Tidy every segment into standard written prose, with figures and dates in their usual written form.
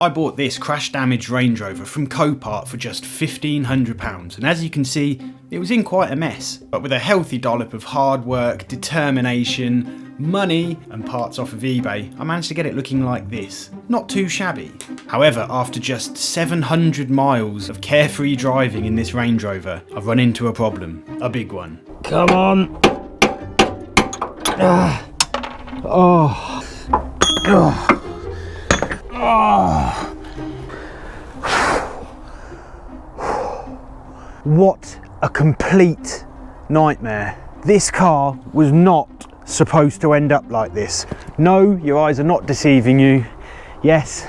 I bought this crash damaged Range Rover from Copart for just £1,500, and as you can see, it was in quite a mess. But with a healthy dollop of hard work, determination, money and parts off of eBay, I managed to get it looking like this. Not too shabby. However, after just 700 miles of carefree driving in this Range Rover, I've run into a problem. A big one. Come on. Oh. Oh. Oh. What a complete nightmare. This car was not supposed to end up like this. No, your eyes are not deceiving you. Yes,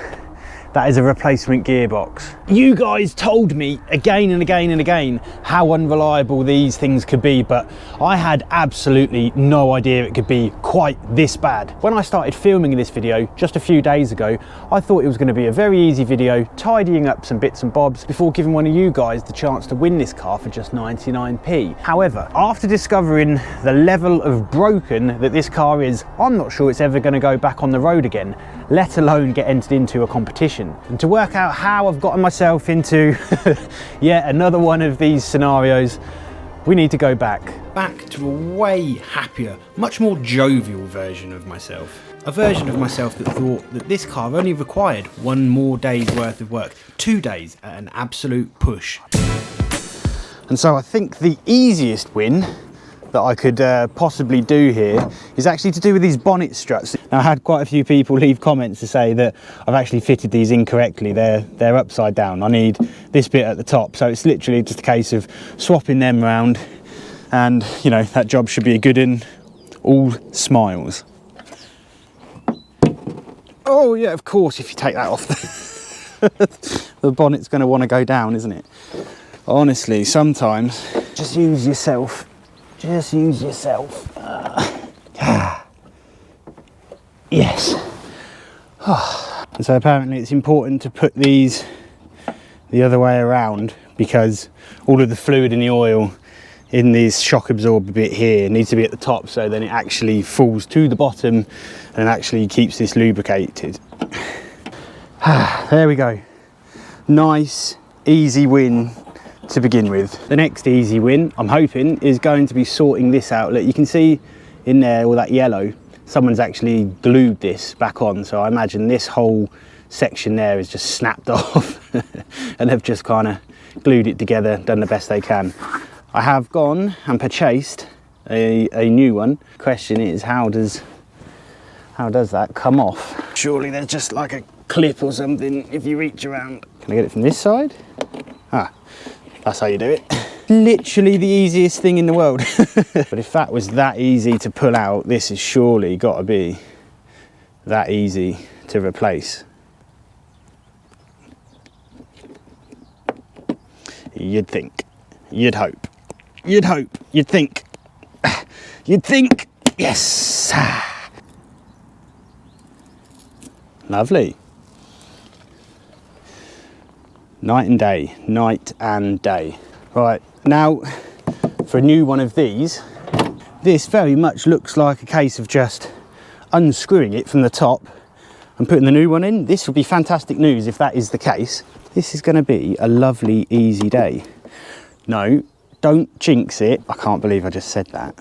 that is a replacement gearbox. You guys told me again and again and again how unreliable these things could be, but I had absolutely no idea it could be quite this bad. When I started filming this video just a few days ago, I thought it was going to be a very easy video, tidying up some bits and bobs before giving one of you guys the chance to win this car for just 99p. However, after discovering the level of broken that this car is, I'm not sure it's ever going to go back on the road again, let alone get entered into a competition. And to work out how I've gotten myself into yet another one of these scenarios, we need to go back to a way happier, much more jovial version of myself. A version of myself that thought that this car only required one more day's worth of work, 2 days at an absolute push. And so I think the easiest win that I could possibly do here is actually to do with these bonnet struts. Now, I had quite a few people leave comments to say that I've actually fitted these incorrectly. They're upside down. I need this bit at the top, so it's literally just a case of swapping them round, and you know, that job should be a good one. All smiles. Oh yeah, of course, if you take that off the bonnet's going to want to go down, isn't it? Honestly, sometimes just use yourself. Just use yourself. Yes. And so apparently it's important to put these the other way around, because all of the fluid and the oil in this shock absorber bit here needs to be at the top, so then it actually falls to the bottom and actually keeps this lubricated. There we go. Nice, easy win to begin with. The next easy win, I'm hoping, is going to be sorting this outlet. You can see in there all that yellow. Someone's actually glued this back on, so I imagine this whole section there is just snapped off and they've just kind of glued it together, done the best they can. I have gone and purchased a new one. Question is, how does that come off? Surely there's just like a clip or something if you reach around. Can I get it from this side? Ah, that's how you do it. Literally the easiest thing in the world. But if that was that easy to pull out, this has surely got to be that easy to replace. You'd think, you'd hope, you'd hope, you'd think, you'd think, yes. Lovely. Night and day, night and day. Right, now for a new one of these, this very much looks like a case of just unscrewing it from the top and putting the new one in. This would be fantastic news if that is the case. This is going to be a lovely, easy day. No, don't jinx it. I can't believe I just said that.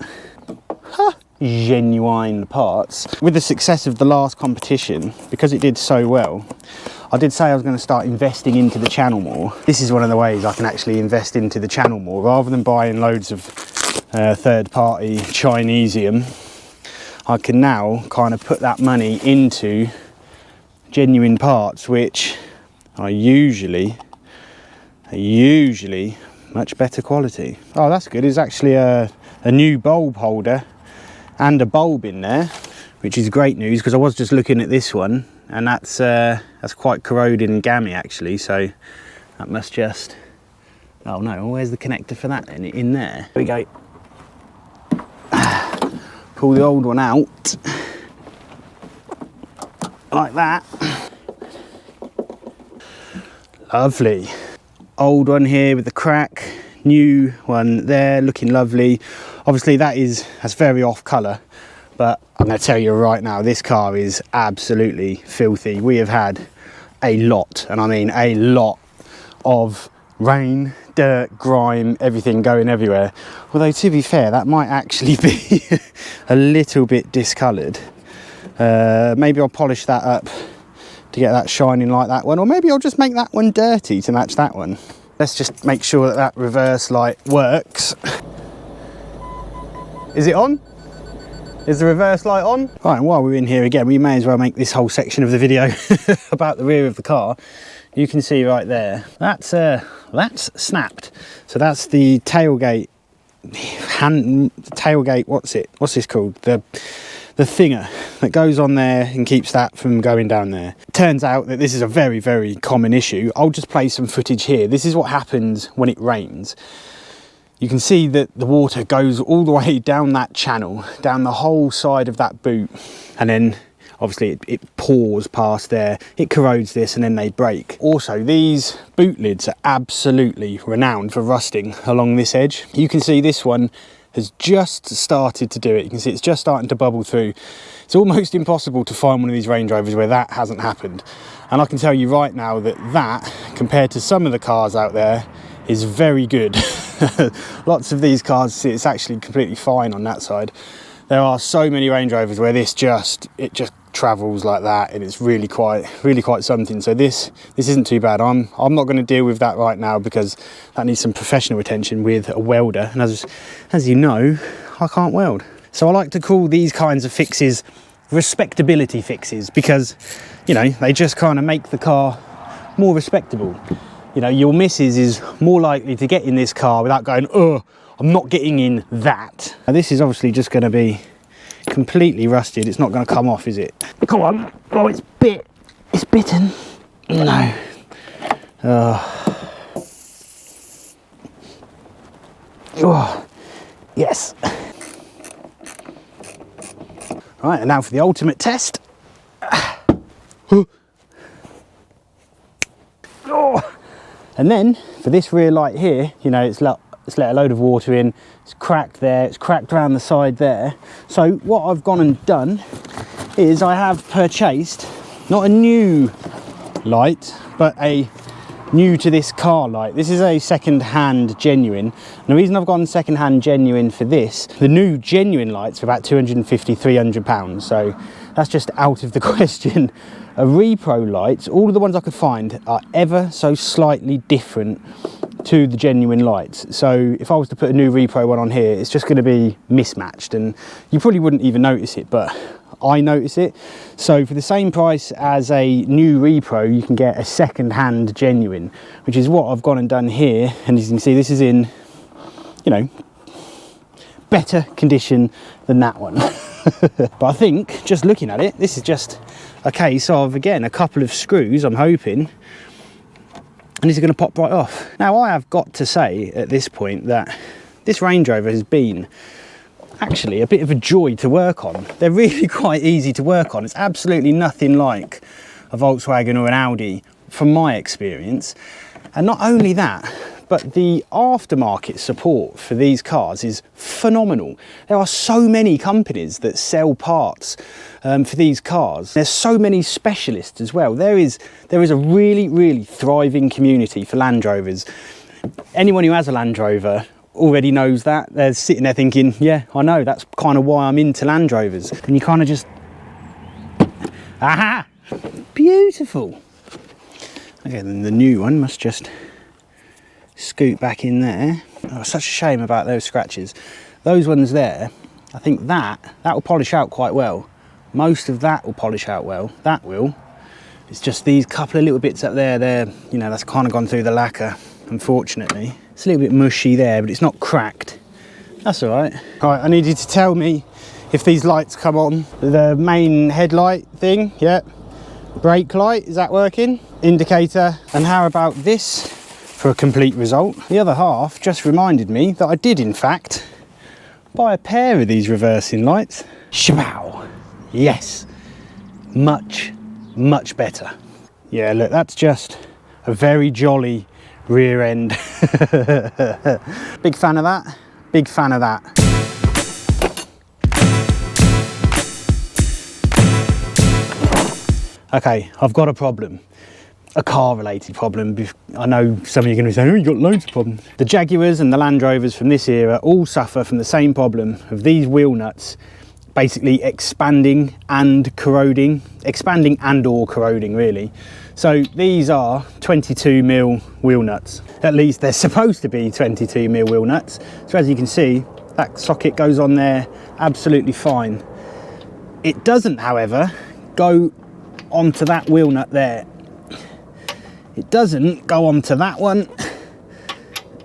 Huh. Genuine parts. With the success of the last competition, because it did so well, I did say I was going to start investing into the channel more. This is one of the ways I can actually invest into the channel more, rather than buying loads of third-party Chinesium. I can now kind of put that money into genuine parts, which are usually much better quality. Oh, that's good. There's actually a new bulb holder and a bulb in there, which is great news, because I was just looking at this one, and that's quite corroded and gammy actually, so that must just, oh no, where's the connector for that then? In there. There we go. Pull the old one out like that. Lovely. Old one here with the crack, new one there, looking lovely. Obviously that's very off colour, but I'm going to tell you right now, this car is absolutely filthy. We have had a lot, and I mean a lot of rain, dirt, grime, everything going everywhere. Although to be fair, that might actually be a little bit discoloured. Maybe I'll polish that up to get that shining like that one, or maybe I'll just make that one dirty to match that one. Let's just make sure that that reverse light works. Is it on? Is the reverse light on? Right, and while we're in here again, we may as well make this whole section of the video about the rear of the car. You can see right there, that's snapped. So that's the tailgate, what's this called? The thinger that goes on there and keeps that from going down there. Turns out that this is a very, very common issue. I'll just play some footage here. This is what happens when it rains. You can see that the water goes all the way down that channel, down the whole side of that boot, and then obviously it pours past there, it corrodes this, and then they break. Also, these boot lids are absolutely renowned for rusting along this edge. You can see this one has just started to do it. You can see it's just starting to bubble through. It's almost impossible to find one of these Range Rovers where that hasn't happened. And I can tell you right now that that, compared to some of the cars out there, is very good. Lots of these cars, it's actually completely fine on that side. There are so many Range Rovers where it just travels like that, and it's really quite something. So this isn't too bad. I'm not going to deal with that right now because that needs some professional attention with a welder, and as you know, I can't weld. So I like to call these kinds of fixes respectability fixes, because you know, they just kind of make the car more respectable. You know, your missus is more likely to get in this car without going, oh, I'm not getting in that. Now, this is obviously just going to be completely rusted. It's not going to come off, is it? Come on. Oh, it's bitten. No. Oh, yes. Right, and now for the ultimate test. Oh. And then for this rear light here, you know, it's let a load of water in, it's cracked there, it's cracked around the side there. So what I've gone and done is I have purchased not a new light, but a new to this car light. This is a second-hand genuine. And the reason I've gone second-hand genuine for this, the new genuine lights are about £250–300, so that's just out of the question. A repro light, all of the ones I could find are ever so slightly different to the genuine lights. So if I was to put a new repro one on here, it's just going to be mismatched, and you probably wouldn't even notice it, but I notice it. So for the same price as a new repro, you can get a second-hand genuine, which is what I've gone and done here. And as you can see, this is in, you know, better condition than that one. But I think, just looking at it, this is just a case of, again, a couple of screws, I'm hoping, and this is going to pop right off. Now, I have got to say at this point that this Range Rover has been actually a bit of a joy to work on. They're really quite easy to work on. It's absolutely nothing like a Volkswagen or an Audi from my experience. And not only that, but the aftermarket support for these cars is phenomenal. There are so many companies that sell parts for these cars. There's so many specialists as well. There is a really thriving community for Land Rovers. Anyone who has a Land Rover already knows that. They're sitting there thinking, yeah, I know, that's kind of why I'm into Land Rovers. And you kind of just, aha, beautiful. Okay, then the new one must just scoot back in there. Oh, such a shame about those scratches. Those ones there, I think that will polish out quite well. Most of that will polish out well. That will. It's just these couple of little bits up there, you know, that's kind of gone through the lacquer, unfortunately. It's a little bit mushy there, but it's not cracked. That's all right. All right, I need you to tell me if these lights come on. The main headlight thing, yeah. Brake light, is that working? Indicator. And how about this for a complete result? The other half just reminded me that I did, in fact, buy a pair of these reversing lights. Shabow. Yes. Much better. Yeah, look, that's just a very jolly rear end. Big fan of that. Big fan of that. Okay, I've got a problem, a car related problem. I know some of you are going to say, oh, you got loads of problems. The Jaguars and the Land Rovers from this era all suffer from the same problem of these wheel nuts basically expanding and corroding, or corroding really. So these are 22mm wheel nuts. At least they're supposed to be 22mm wheel nuts. So as you can see, that socket goes on there absolutely fine. It doesn't, however, go onto that wheel nut there. It doesn't go onto that one,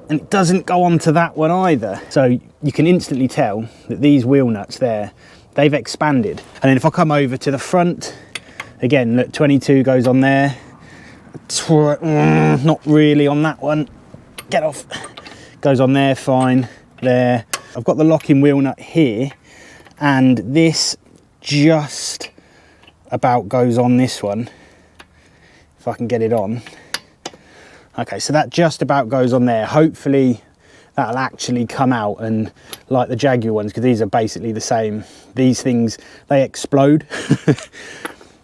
and it doesn't go onto that one either. So you can instantly tell that these wheel nuts there, they've expanded. And then if I come over to the front, again, look, 22 goes on there. Not really on that one. Get off. Goes on there, fine. There. I've got the locking wheel nut here, and this just about goes on this one. If I can get it on. Okay, so that just about goes on there. Hopefully that'll actually come out, and like the Jaguar ones, because these are basically the same. These things, they explode.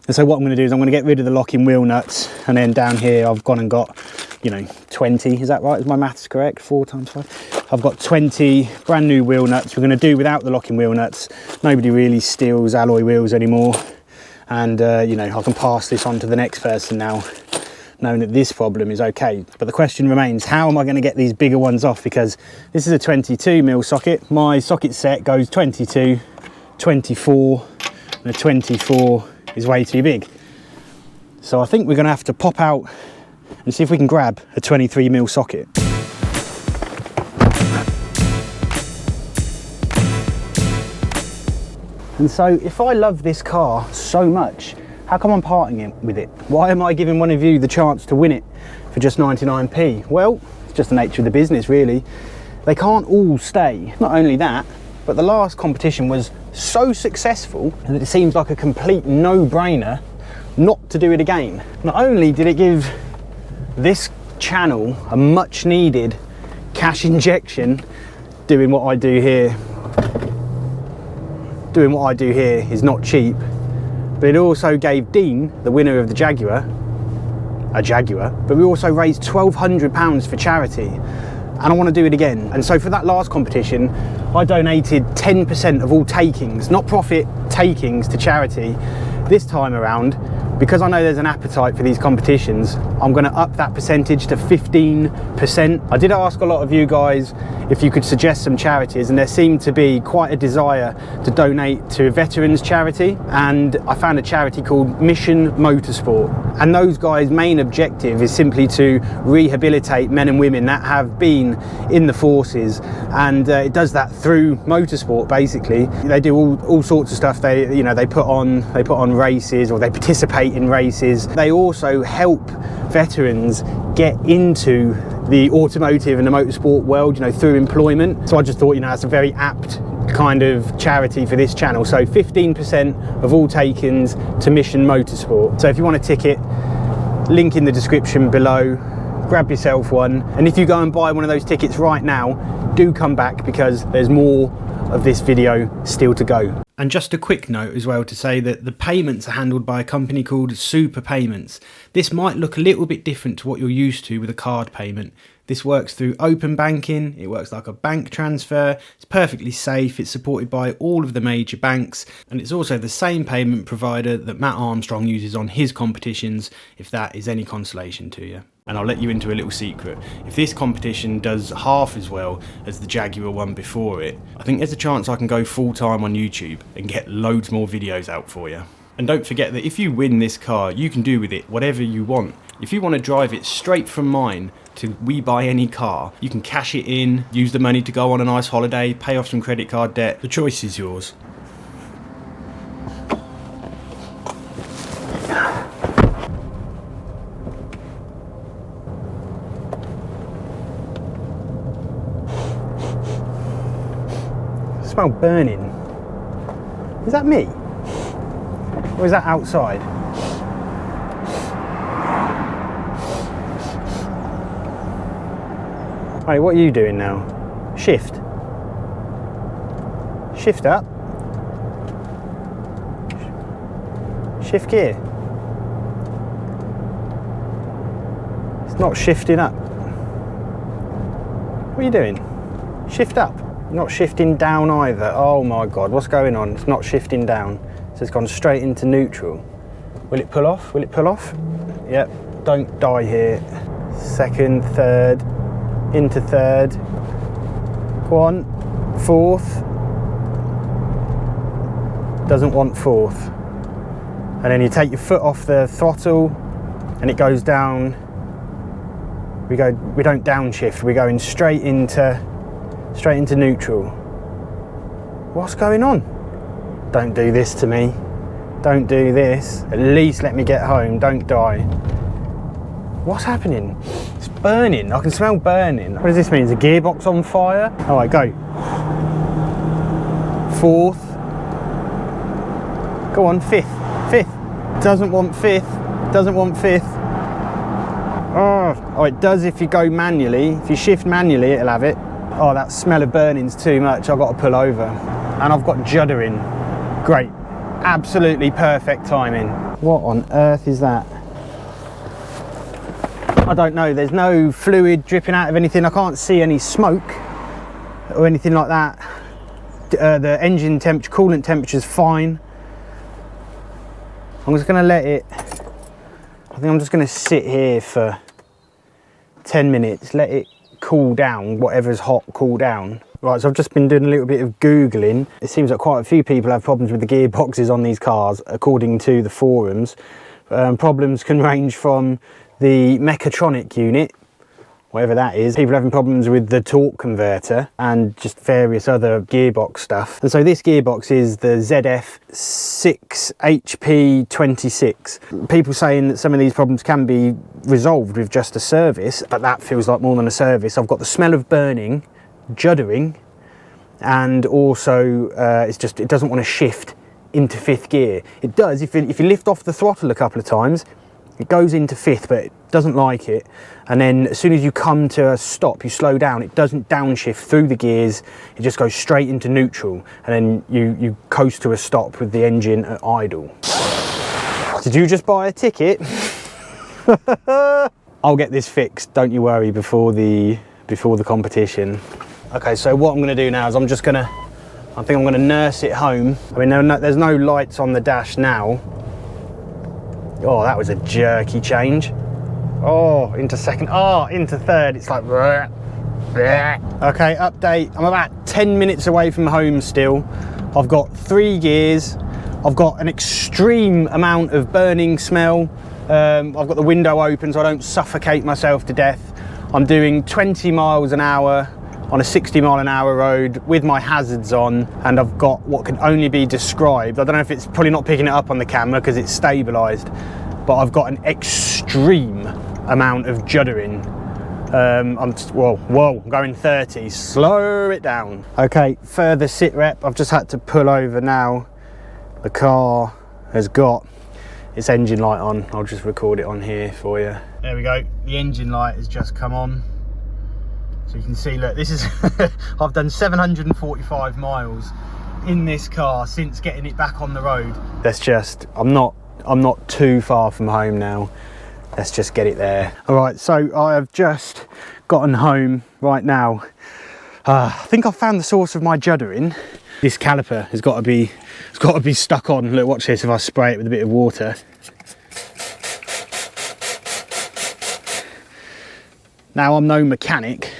And so what I'm going to do is I'm going to get rid of the locking wheel nuts, and then down here I've gone and got, you know, 20, is that right? Is my maths correct? 4 times 5? I've got 20 brand new wheel nuts. We're going to do without the locking wheel nuts. Nobody really steals alloy wheels anymore. And, you know, I can pass this on to the next person now, knowing that this problem is okay. But the question remains, how am I going to get these bigger ones off? Because this is a 22mm socket. My socket set goes 22, 24, and a 24 is way too big. So I think we're going to have to pop out and see if we can grab a 23mm socket. And so if I love this car so much, how come I'm parting with it? Why am I giving one of you the chance to win it for just 99p? Well, it's just the nature of the business, really. They can't all stay. Not only that, but the last competition was so successful that it seems like a complete no-brainer not to do it again. Not only did it give this channel a much-needed cash injection, doing what I do here is not cheap, but it also gave Dean, the winner of the Jaguar, a Jaguar, but we also raised £1,200 for charity, and I want to do it again. And so for that last competition, I donated 10% of all takings, not profit, takings, to charity. This time around, because I know there's an appetite for these competitions, I'm going to up that percentage to 15%. I did ask a lot of you guys if you could suggest some charities, and there seemed to be quite a desire to donate to a veterans charity, and I found a charity called Mission Motorsport, and those guys' main objective is simply to rehabilitate men and women that have been in the forces, and it does that through motorsport. Basically, they do all sorts of stuff. They put on races, or they participate in races. They also help veterans get into the automotive and the motorsport world, through employment. So I just thought, that's a very apt kind of charity for this channel. So 15% of all takings to Mission Motorsport. So if you want a ticket, link in the description below, grab yourself one. And if you go and buy one of those tickets right now, do come back, because there's more of this video still to go. And just a quick note as well to say that the payments are handled by a company called Super Payments. This might look a little bit different to what you're used to with a card payment. This works through open banking, it works like a bank transfer, it's perfectly safe, it's supported by all of the major banks, and it's also the same payment provider that Matt Armstrong uses on his competitions, if that is any consolation to you. And I'll let you into a little secret. If this competition does half as well as the Jaguar one before it, I think there's a chance I can go full time on YouTube and get loads more videos out for you. And don't forget that if you win this car, you can do with it whatever you want. If you want to drive it straight from mine to We Buy Any Car, you can cash it in, use the money to go on a nice holiday, pay off some credit card debt. The choice is yours. I smell burning. Is that me? Or is that outside? Hey, what are you doing now? Shift. Shift up. Shift gear. Not shifting up. What are you doing? Shift up. Not shifting down either. Oh my God, what's going on? It's not shifting down. So it's gone straight into neutral. Will it pull off? Will it pull off? Yep, don't die here. Second, third, into third. Go on, fourth. Doesn't want fourth. And then you take your foot off the throttle and it goes down. We don't downshift, we're going straight into neutral. What's going on? Don't do this to me. Don't do this. At least let me get home, don't die. What's happening? It's burning, I can smell burning. What does this mean? Is the gearbox on fire? All right, go. Fourth. Go on, fifth. Doesn't want fifth. Oh, it does if you go manually. If you shift manually, it'll have it. Oh, that smell of burning's too much. I've got to pull over. And I've got juddering. Great. Absolutely perfect timing. What on earth is that? I don't know. There's no fluid dripping out of anything. I can't see any smoke or anything like that. The engine temperature, coolant temperature's fine. I'm just going to let it, I think I'm just going to sit here for 10 minutes, let it cool down, whatever's hot, cool down. Right, so I've just been doing a little bit of Googling. It seems that quite a few people have problems with the gearboxes on these cars, according to the forums. Problems can range from the mechatronic unit, whatever that is, people having problems with the torque converter and just various other gearbox stuff. And so this gearbox is the ZF6HP26. People saying that some of these problems can be resolved with just a service, but that feels like more than a service. I've got the smell of burning, juddering, and also it doesn't want to shift into fifth gear. It does if you lift off the throttle a couple of times. It goes into fifth, but it doesn't like it. And then as soon as you come to a stop, you slow down, it doesn't downshift through the gears, it just goes straight into neutral. And then you coast to a stop with the engine at idle. Did you just buy a ticket? I'll get this fixed, don't you worry, before the competition. Okay, so what I'm gonna do now is I think I'm gonna nurse it home. I mean, there's no lights on the dash now. Oh, that was a jerky change. Oh, into second, oh, into third, it's like, bleh, bleh. Okay, update, I'm about 10 minutes away from home still. I've got 3 gears. I've got an extreme amount of burning smell. I've got the window open so I don't suffocate myself to death. I'm doing 20 miles an hour on a 60-mile-an-hour road with my hazards on, and I've got what can only be described, I don't know if it's probably not picking it up on the camera because it's stabilised, but I've got an extreme amount of juddering. I'm going 30, slow it down. Okay, further sit rep, I've just had to pull over now. The car has got its engine light on. I'll just record it on here for you. There we go, the engine light has just come on. So you can see, look, this is, I've done 745 miles in this car since getting it back on the road. I'm not too far from home now. Let's just get it there. All right, so I have just gotten home right now. I think I've found the source of my juddering. This caliper has got to be stuck on. Look, watch this, if I spray it with a bit of water. Now, I'm no mechanic,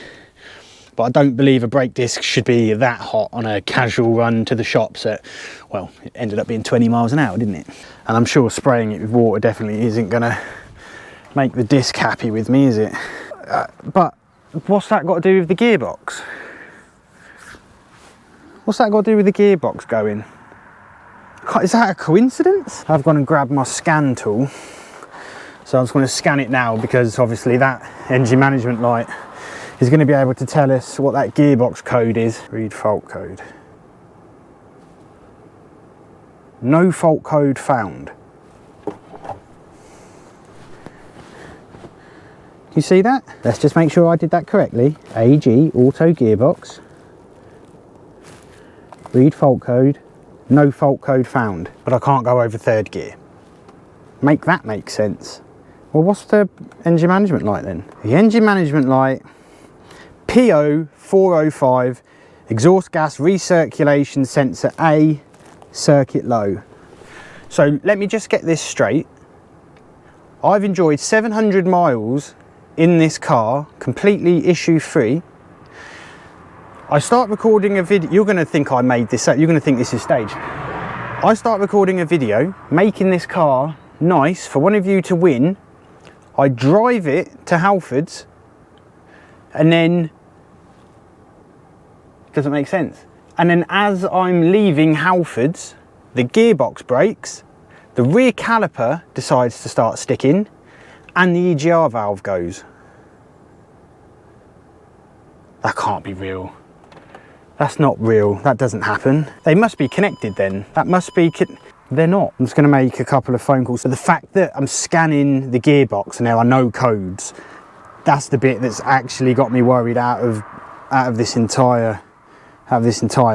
but I don't believe a brake disc should be that hot on a casual run to the shops at, well, it ended up being 20 miles an hour, didn't it? And I'm sure spraying it with water definitely isn't gonna make the disc happy with me, is it? But what's that got to do with the gearbox? What's that got to do with the gearbox going? Is that a coincidence? I've gone and grabbed my scan tool. So I'm just going to scan it now, because obviously that engine management light is going to be able to tell us what that gearbox code is. Read fault code. No fault code found. Can you see that? Let's just make sure I did that correctly. AG auto gearbox. Read fault code. No fault code found. But I can't go over third gear. Make that make sense. Well, what's the engine management light then? The engine management light, PO405, exhaust gas recirculation sensor A, circuit low. So let me just get this straight. I've enjoyed 700 miles in this car, completely issue free. I start recording a video, you're gonna think I made this up, you're gonna think this is staged. I start recording a video, making this car nice for one of you to win. I drive it to Halfords, and then, doesn't make sense. And then as I'm leaving Halfords, the gearbox breaks, the rear caliper decides to start sticking, and the EGR valve goes. That can't be real. That's not real, that doesn't happen. They must be connected then. That must be, they're not. I'm just gonna make a couple of phone calls. So the fact that I'm scanning the gearbox and there are no codes, that's the bit that's actually got me worried out of this entire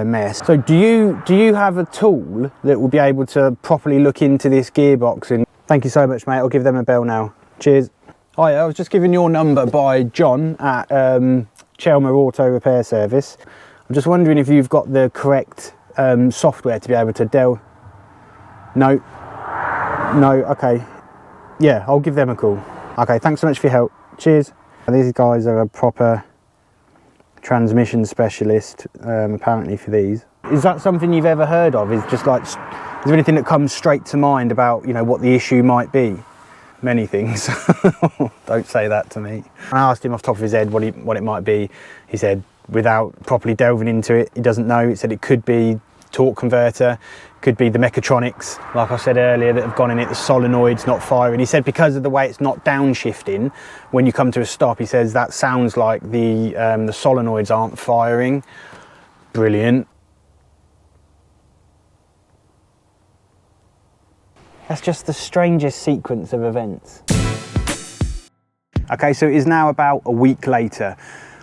mess. So do you have a tool that will be able to properly look into this gearbox? And thank you so much, mate. I'll give them a bell now. Cheers. Hi, I was just given your number by John at Chelmer Auto Repair Service. I'm just wondering if you've got the correct software to be able to No, okay. Yeah, I'll give them a call. Okay, thanks so much for your help. Cheers. These guys are a proper transmission specialist, apparently, for these. Is that something you've ever heard of? Is there anything that comes straight to mind about, you know, what the issue might be? Many things. Don't say that to me. I asked him off the top of his head what it might be. He said, without properly delving into it, he doesn't know. He said it could be torque converter, could be the mechatronics, like I said earlier, that have gone in it, the solenoid's not firing. He said because of the way it's not downshifting, when you come to a stop, he says that sounds like the solenoids aren't firing. Brilliant. That's just the strangest sequence of events. Okay, so it is now about a week later.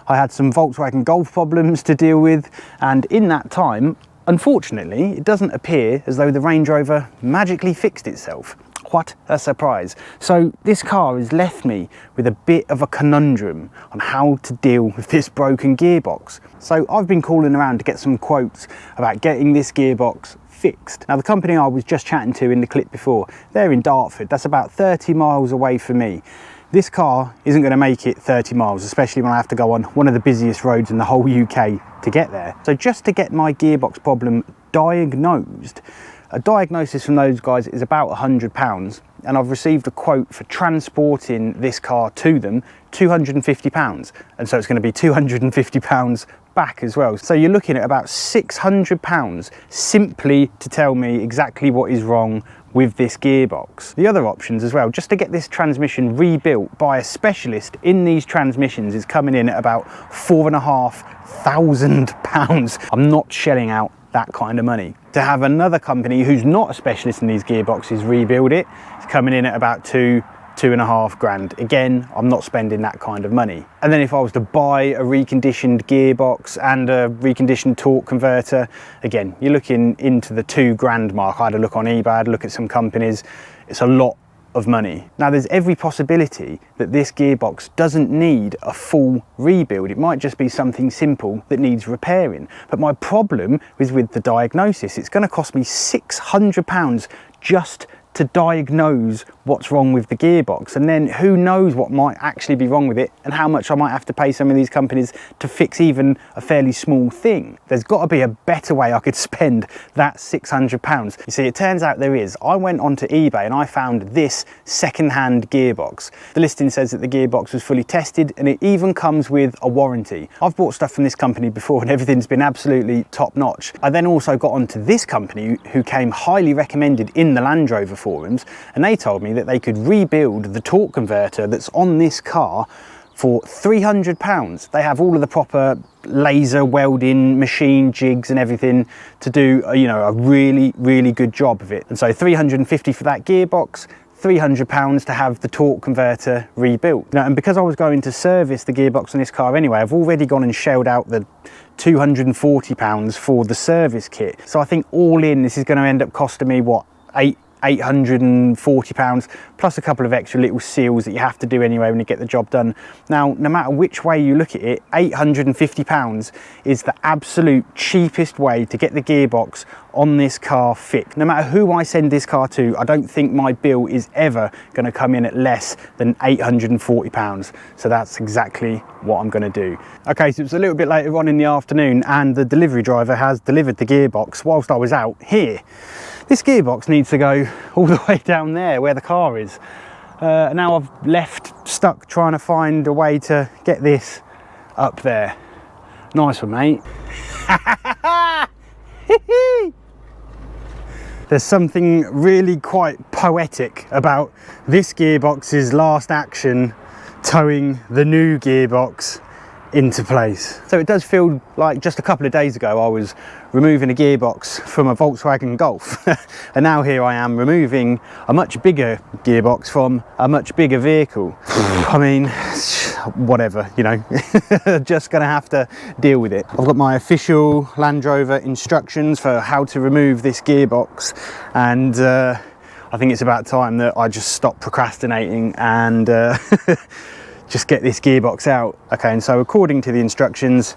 I had some Volkswagen Golf problems to deal with, and in that time, unfortunately, it doesn't appear as though the Range Rover magically fixed itself. What a surprise. So this car has left me with a bit of a conundrum on how to deal with this broken gearbox. So I've been calling around to get some quotes about getting this gearbox fixed. Now the company I was just chatting to in the clip before, they're in Dartford. That's about 30 miles away from me. This car isn't going to make it 30 miles, especially when I have to go on one of the busiest roads in the whole UK to get there. So just to get my gearbox problem diagnosed, a diagnosis from those guys is about £100, and I've received a quote for transporting this car to them, £250, and so it's going to be £250 back as well. So you're looking at about £600 simply to tell me exactly what is wrong with this gearbox. The other options as well, just to get this transmission rebuilt by a specialist in these transmissions, is coming in at about £4,500. I'm not shelling out that kind of money. To have another company who's not a specialist in these gearboxes rebuild it, it's coming in at about £2.5 grand. Again, I'm not spending that kind of money. And then if I was to buy a reconditioned gearbox and a reconditioned torque converter, again, you're looking into the £2 grand mark. I had a look on eBay, I had a look at some companies. It's a lot of money. Now there's every possibility that this gearbox doesn't need a full rebuild. It might just be something simple that needs repairing. But my problem is with the diagnosis. It's going to cost me £600 just to diagnose what's wrong with the gearbox, and then who knows what might actually be wrong with it and how much I might have to pay some of these companies to fix even a fairly small thing. There's got to be a better way I could spend that £600. You see, it turns out there is. I went onto eBay and I found this second-hand gearbox. The listing says that the gearbox was fully tested and it even comes with a warranty. I've bought stuff from this company before and everything's been absolutely top-notch. I then also got onto this company who came highly recommended in the Land Rover forums, and they told me that they could rebuild the torque converter that's on this car for £300. They have all of the proper laser welding machine jigs and everything to do a really good job of it. And so £350 for that gearbox, £300 to have the torque converter rebuilt. Now, and because I was going to service the gearbox on this car anyway, I've already gone and shelled out the £240 for the service kit. So I think all in, this is going to end up costing me, what, £840 plus a couple of extra little seals that you have to do anyway when you get the job done. Now, no matter which way you look at it, £850 is the absolute cheapest way to get the gearbox on this car fit. No matter who I send this car to, I don't think my bill is ever going to come in at less than £840. So that's exactly what I'm going to do. Okay, so it's a little bit later on in the afternoon and the delivery driver has delivered the gearbox whilst I was out here. This gearbox needs to go all the way down there where the car is. Now I've left stuck trying to find a way to get this up there. Nice one, mate. There's something really quite poetic about this gearbox's last action towing the new gearbox into place. So it does feel like just a couple of days ago I was removing a gearbox from a Volkswagen Golf and now here I am removing a much bigger gearbox from a much bigger vehicle. I mean, whatever, you know, just gonna have to deal with it. I've got my official Land Rover instructions for how to remove this gearbox, and I think it's about time that I just stop procrastinating and just get this gearbox out. Okay, and so according to the instructions,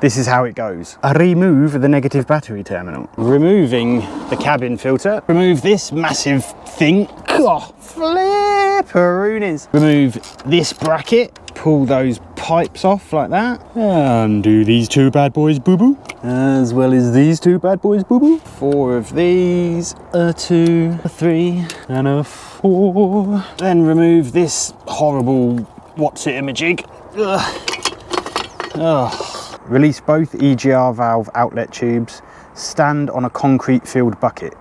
this is how it goes. Remove the negative battery terminal. Removing the cabin filter. Remove this massive thing. Oh, flipperoonies. Remove this bracket. Pull those pipes off like that. Undo these two bad boys, boo-boo. As well as these two bad boys, boo-boo. 4 of these. A 2, a 3, and a 4. Then remove this horrible what's it in my jig. Release both EGR valve outlet tubes. Stand on a concrete filled bucket.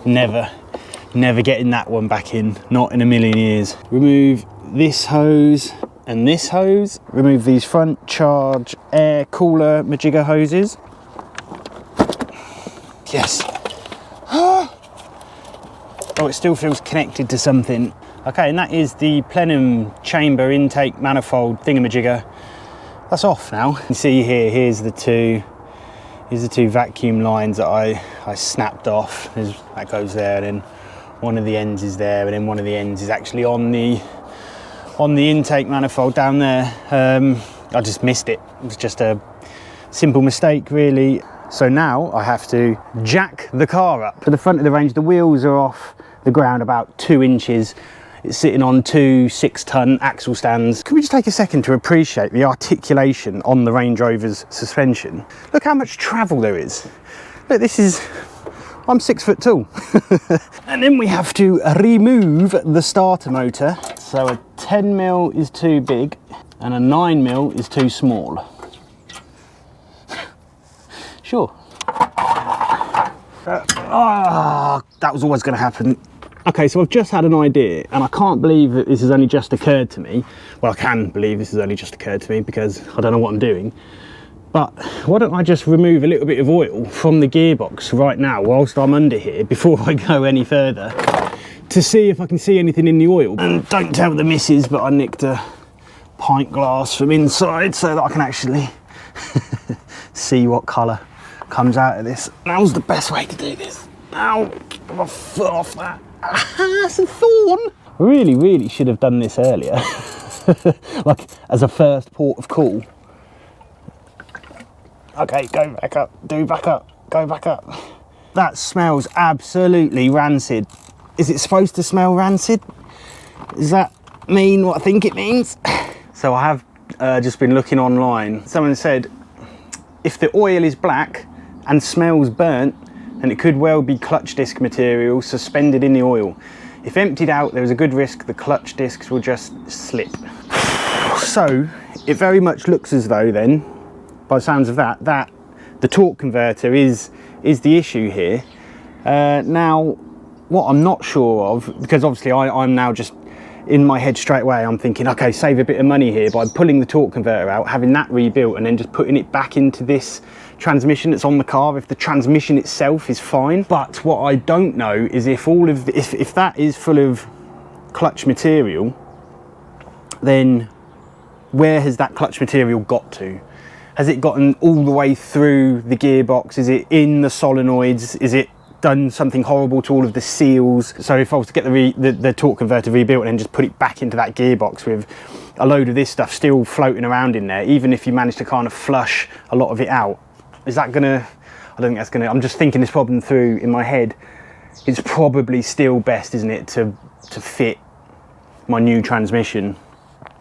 Never getting that one back in, not in a million years. Remove this hose and this hose. Remove these front charge air cooler majigger hoses. Yes. Oh, it still feels connected to something. Okay, and that is the plenum chamber intake manifold thingamajigger. That's off now. You can see here, here's the two vacuum lines that I snapped off. That goes there, and then one of the ends is there, and then one of the ends is actually on the intake manifold down there. I just missed it. It was just a simple mistake, really. So now I have to jack the car up. To the front of the Range, the wheels are off the ground about 2 inches. It's sitting on 2 6-ton axle stands. Can we just take a second to appreciate the articulation on the Range Rover's suspension? Look how much travel there is. Look, I'm 6 foot tall. And then we have to remove the starter motor. So a 10mm is too big and a 9mm is too small. Sure. That was always going to happen. Okay, so I've just had an idea, and I can't believe that this has only just occurred to me. Well, I can believe this has only just occurred to me because I don't know what I'm doing. But why don't I just remove a little bit of oil from the gearbox right now whilst I'm under here before I go any further to see if I can see anything in the oil. And don't tell the missus, but I nicked a pint glass from inside so that I can actually see what colour comes out of this. Now's the best way to do this. Ow, get my foot off that. It's a thorn. Really should have done this earlier. Like as a first port of call. Okay, go back up, do back up, go back up. That smells absolutely rancid. Is it supposed to smell rancid? Does that mean what I think it means? So I have just been looking online. Someone said, if the oil is black and smells burnt, and it could well be clutch disc material suspended in the oil. If emptied out, there is a good risk the clutch discs will just slip. So it very much looks as though then, by the sounds of that the torque converter is the issue here. Now, what I'm not sure of, because obviously I'm now just in my head straight away, I'm thinking, okay, save a bit of money here by pulling the torque converter out, having that rebuilt, and then just putting it back into this transmission that's on the car if the transmission itself is fine. But what I don't know is if if that is full of clutch material, then where has that clutch material got to? Has it gotten all the way through the gearbox? Is it in the solenoids? Is it done something horrible to all of the seals? So if I was to get the torque converter rebuilt and then just put it back into that gearbox with a load of this stuff still floating around in there, even if you manage to kind of flush a lot of it out, is that gonna, I don't think that's gonna, I'm just thinking this problem through in my head. It's probably still best, isn't it, to fit my new transmission,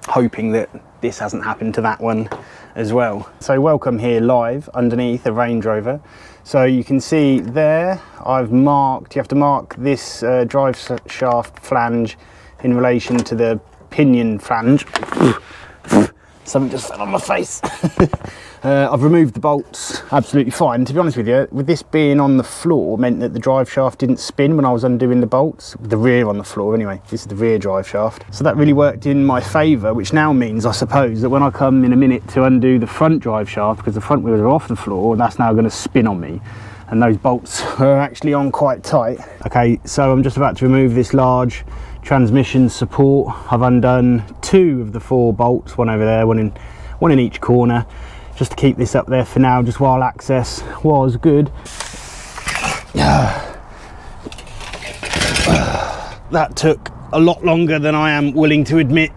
hoping that this hasn't happened to that one as well. So welcome here live underneath a Range Rover. So you can see there, I've marked, you have to mark this drive shaft flange in relation to the pinion flange. Something just fell on my face. I've removed the bolts absolutely fine. To be honest with you, with this being on the floor meant that the drive shaft didn't spin when I was undoing the bolts. The rear on the floor anyway, this is the rear drive shaft. So that really worked in my favour, which now means, I suppose, that when I come in a minute to undo the front drive shaft, because the front wheels are off the floor, that's now going to spin on me. And those bolts are actually on quite tight. Okay, so I'm just about to remove this large transmission support. I've undone 2 of the 4 bolts, one over there, one in each corner, just to keep this up there for now, just while access was good. That took a lot longer than I am willing to admit.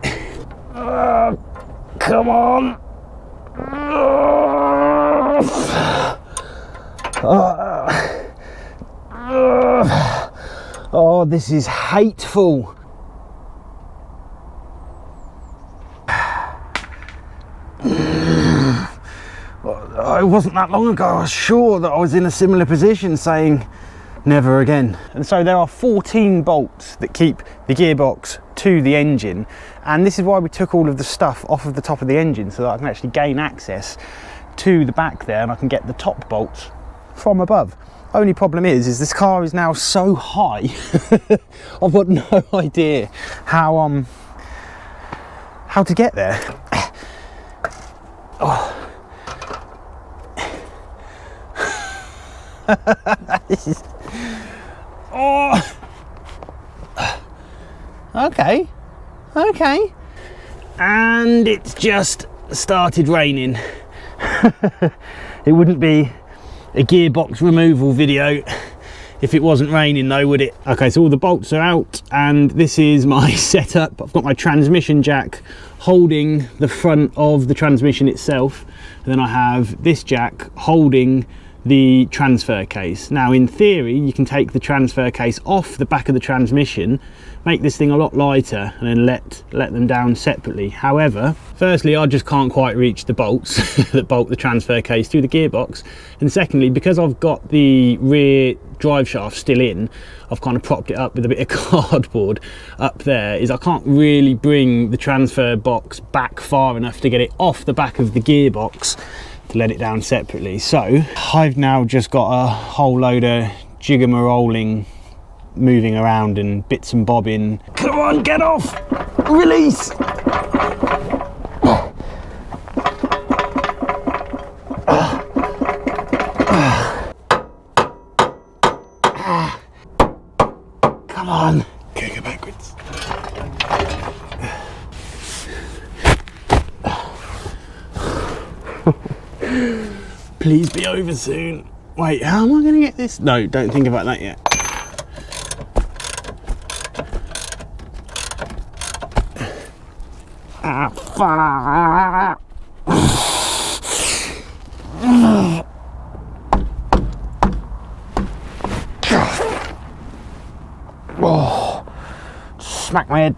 Come on. Oh, this is hateful. It wasn't that long ago I was sure that I was in a similar position, saying never again. And so there are 14 bolts that keep the gearbox to the engine, and this is why we took all of the stuff off of the top of the engine, so that I can actually gain access to the back there and I can get the top bolts from above. Only problem is this car is now so high. I've got no idea how to get there. Oh. This is, oh. Okay, and it's just started raining. It wouldn't be a gearbox removal video if it wasn't raining though, would it? Okay, so all the bolts are out and this is my setup. I've got my transmission jack holding the front of the transmission itself, and then I have this jack holding the transfer case. Now in theory you can take the transfer case off the back of the transmission, make this thing a lot lighter, and then let them down separately. However, firstly, I just can't quite reach the bolts that bolt the transfer case to the gearbox, and secondly, because I've got the rear drive shaft still in, I've kind of propped it up with a bit of cardboard up there, is I can't really bring the transfer box back far enough to get it off the back of the gearbox to let it down separately. So I've now just got a whole load of jiggamarolling moving around and bits and bobbing. Come on, get off! Release! Come on! Okay, go backwards. Please be over soon. Wait, how am I going to get this? No, don't think about that yet. Ah, fuck. Oh, smack my head.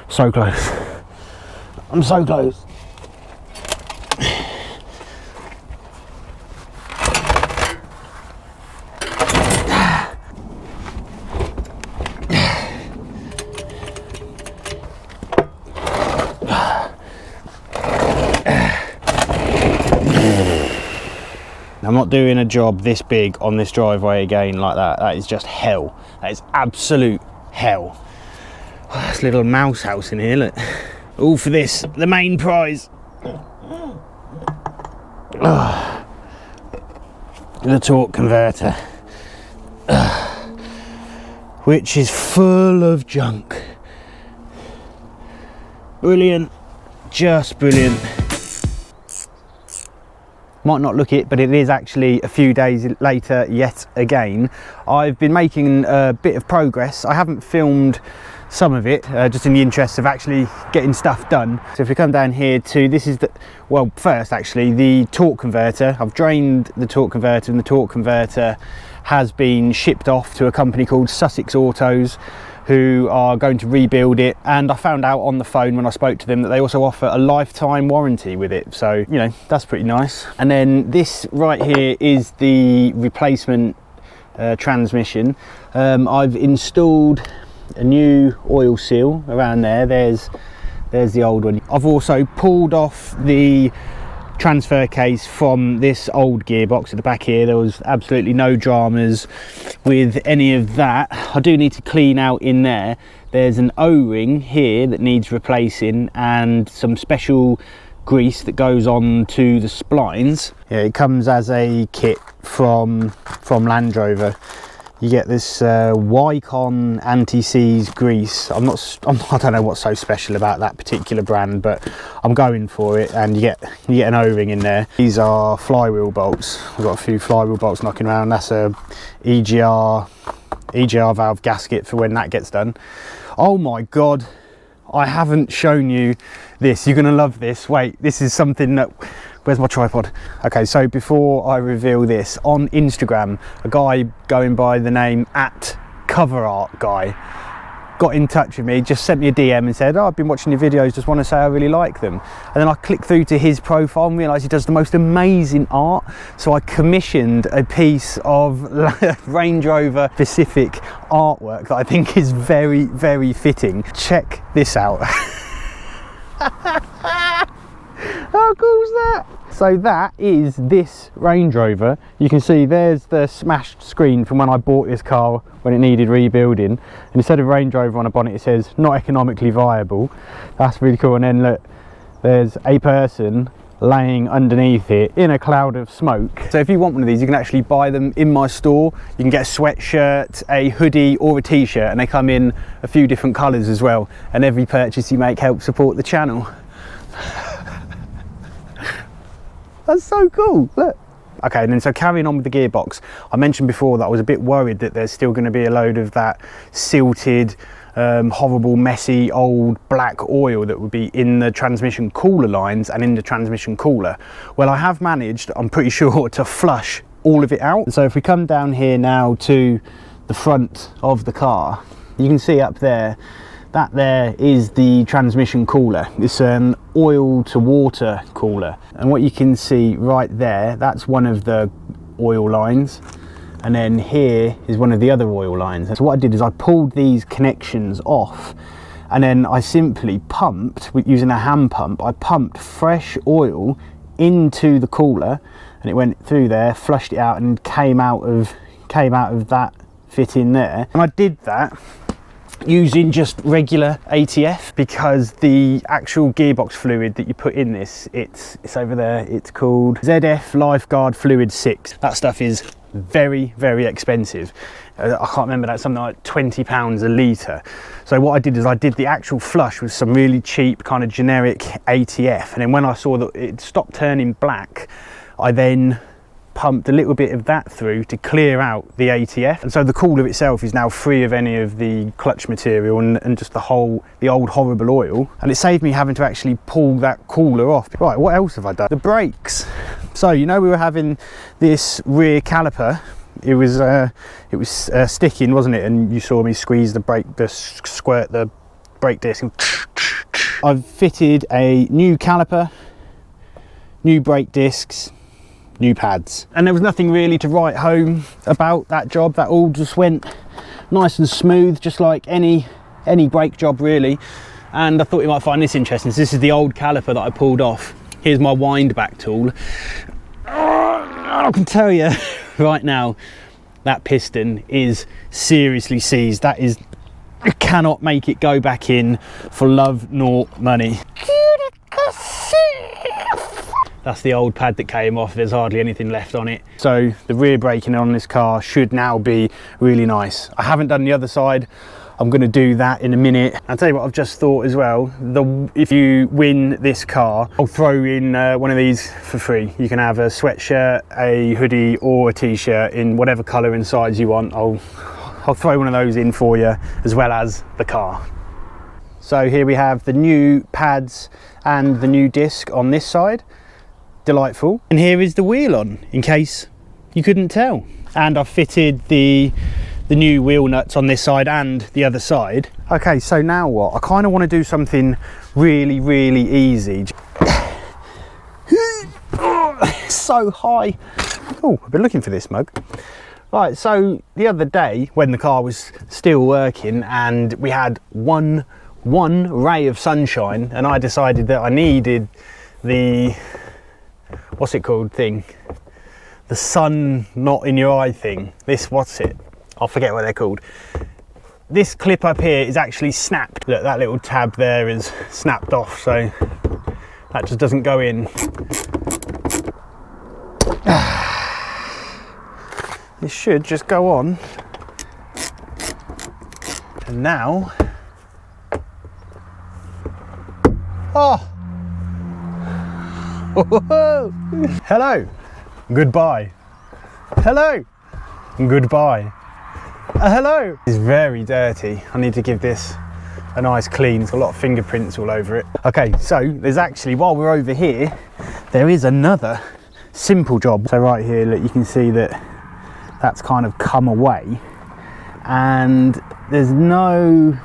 So close. I'm so close. I'm not doing a job this big on this driveway again like that. That is just hell. That is absolute hell. Oh, this little mouse house in here, look. All for this, the main prize. Oh, the torque converter, which is full of junk. Brilliant, just brilliant. Might not look it, but it is actually a few days later yet again. I've been making a bit of progress. I haven't filmed some of it, just in the interest of actually getting stuff done. So if we come down here to, this is the, well, first actually, the torque converter. I've drained the torque converter, and the torque converter has been shipped off to a company called Sussex Autos, who are going to rebuild it. And I found out on the phone when I spoke to them that they also offer a lifetime warranty with it, so you know, that's pretty nice. And then this right here is the replacement transmission. I've installed a new oil seal around there. There's the old one. I've also pulled off the transfer case from this old gearbox at the back here. There was absolutely no dramas with any of that. I do need to clean out in there. There's an O-ring here that needs replacing, and some special grease that goes on to the splines. Yeah, it comes as a kit from Land Rover. You get this Wycon anti-seize grease. I don't know what's so special about that particular brand, but I'm going for it. And you get an O-ring in there. These are flywheel bolts. I've got a few flywheel bolts knocking around. That's a EGR valve gasket for when that gets done. Oh my God, I haven't shown you this. You're gonna love this. Wait, this is something that, where's my tripod? Okay, so before I reveal this, on Instagram, a guy going by the name @CoverArtGuy got in touch with me, just sent me a DM and said, oh, I've been watching your videos, just want to say I really like them. And then I clicked through to his profile and realised he does the most amazing art. So I commissioned a piece of Range Rover specific artwork that I think is very, very fitting. Check this out. How cool is that? So that is this Range Rover. You can see there's the smashed screen from when I bought this car when it needed rebuilding. And instead of Range Rover on a bonnet, it says not economically viable. That's really cool. And then look, there's a person laying underneath it in a cloud of smoke. So if you want one of these, you can actually buy them in my store. You can get a sweatshirt, a hoodie or a t-shirt, and they come in a few different colours as well. And every purchase you make helps support the channel. That's so cool, look. Okay, and then so carrying on with the gearbox, I mentioned before that I was a bit worried that there's still going to be a load of that silted, horrible, messy, old black oil that would be in the transmission cooler lines and in the transmission cooler. Well, I have managed, I'm pretty sure, to flush all of it out. So if we come down here now to the front of the car, you can see up there, that there is the transmission cooler. It's an oil to water cooler. And what you can see right there, that's one of the oil lines. And then here is one of the other oil lines. So what I did is I pulled these connections off, and then I simply pumped, using a hand pump, I pumped fresh oil into the cooler, and it went through there, flushed it out, and came out of that fitting there. And I did that using just regular ATF, because the actual gearbox fluid that you put in this, it's over there, it's called ZF Lifeguard Fluid 6. That stuff is very, very expensive. I can't remember, that's something like £20 a litre. So what I did is I did the actual flush with some really cheap kind of generic ATF, and then when I saw that it stopped turning black, I then pumped a little bit of that through to clear out the ATF, and so the cooler itself is now free of any of the clutch material and just the old horrible oil, and it saved me having to actually pull that cooler off. Right, what else have I done? The brakes. So you know we were having this rear caliper, it was sticking, wasn't it, and you saw me squeeze squirt the brake disc. I've fitted a new caliper, new brake discs, new pads, and there was nothing really to write home about that job. That all just went nice and smooth, just like any brake job really. And I thought you might find this interesting. So this is the old caliper that I pulled off. Here's my wind back tool. I can tell you right now, that piston is seriously seized. That is, you cannot make it go back in for love nor money. That's the old pad that came off. There's hardly anything left on it. So the rear braking on this car should now be really nice. I haven't done the other side. I'm going to do that in a minute. I'll tell you what I've just thought as well. If you win this car, I'll throw in one of these for free. You can have a sweatshirt, a hoodie or a t-shirt in whatever colour and size you want. I'll throw one of those in for you, as well as the car. So here we have the new pads and the new disc on this side. Delightful. And here is the wheel on, in case you couldn't tell. And I've fitted the new wheel nuts on this side and the other side. Okay, so now what? I kind of want to do something really, really easy. It's so high. Oh, I've been looking for this mug. Right, so the other day when the car was still working and we had one ray of sunshine, and I decided that I needed the, what's it called thing? The sun not in your eye thing. This, what's it? I forget what they're called. This clip up here is actually snapped. Look, that little tab there is snapped off, so that just doesn't go in. This should just go on. And now, oh, hello, goodbye, hello, goodbye, hello. It's very dirty. I need to give this a nice clean. It's got a lot of fingerprints all over it. Okay, so there's actually, while we're over here, there is another simple job. So right here, look, you can see that that's kind of come away, and there's no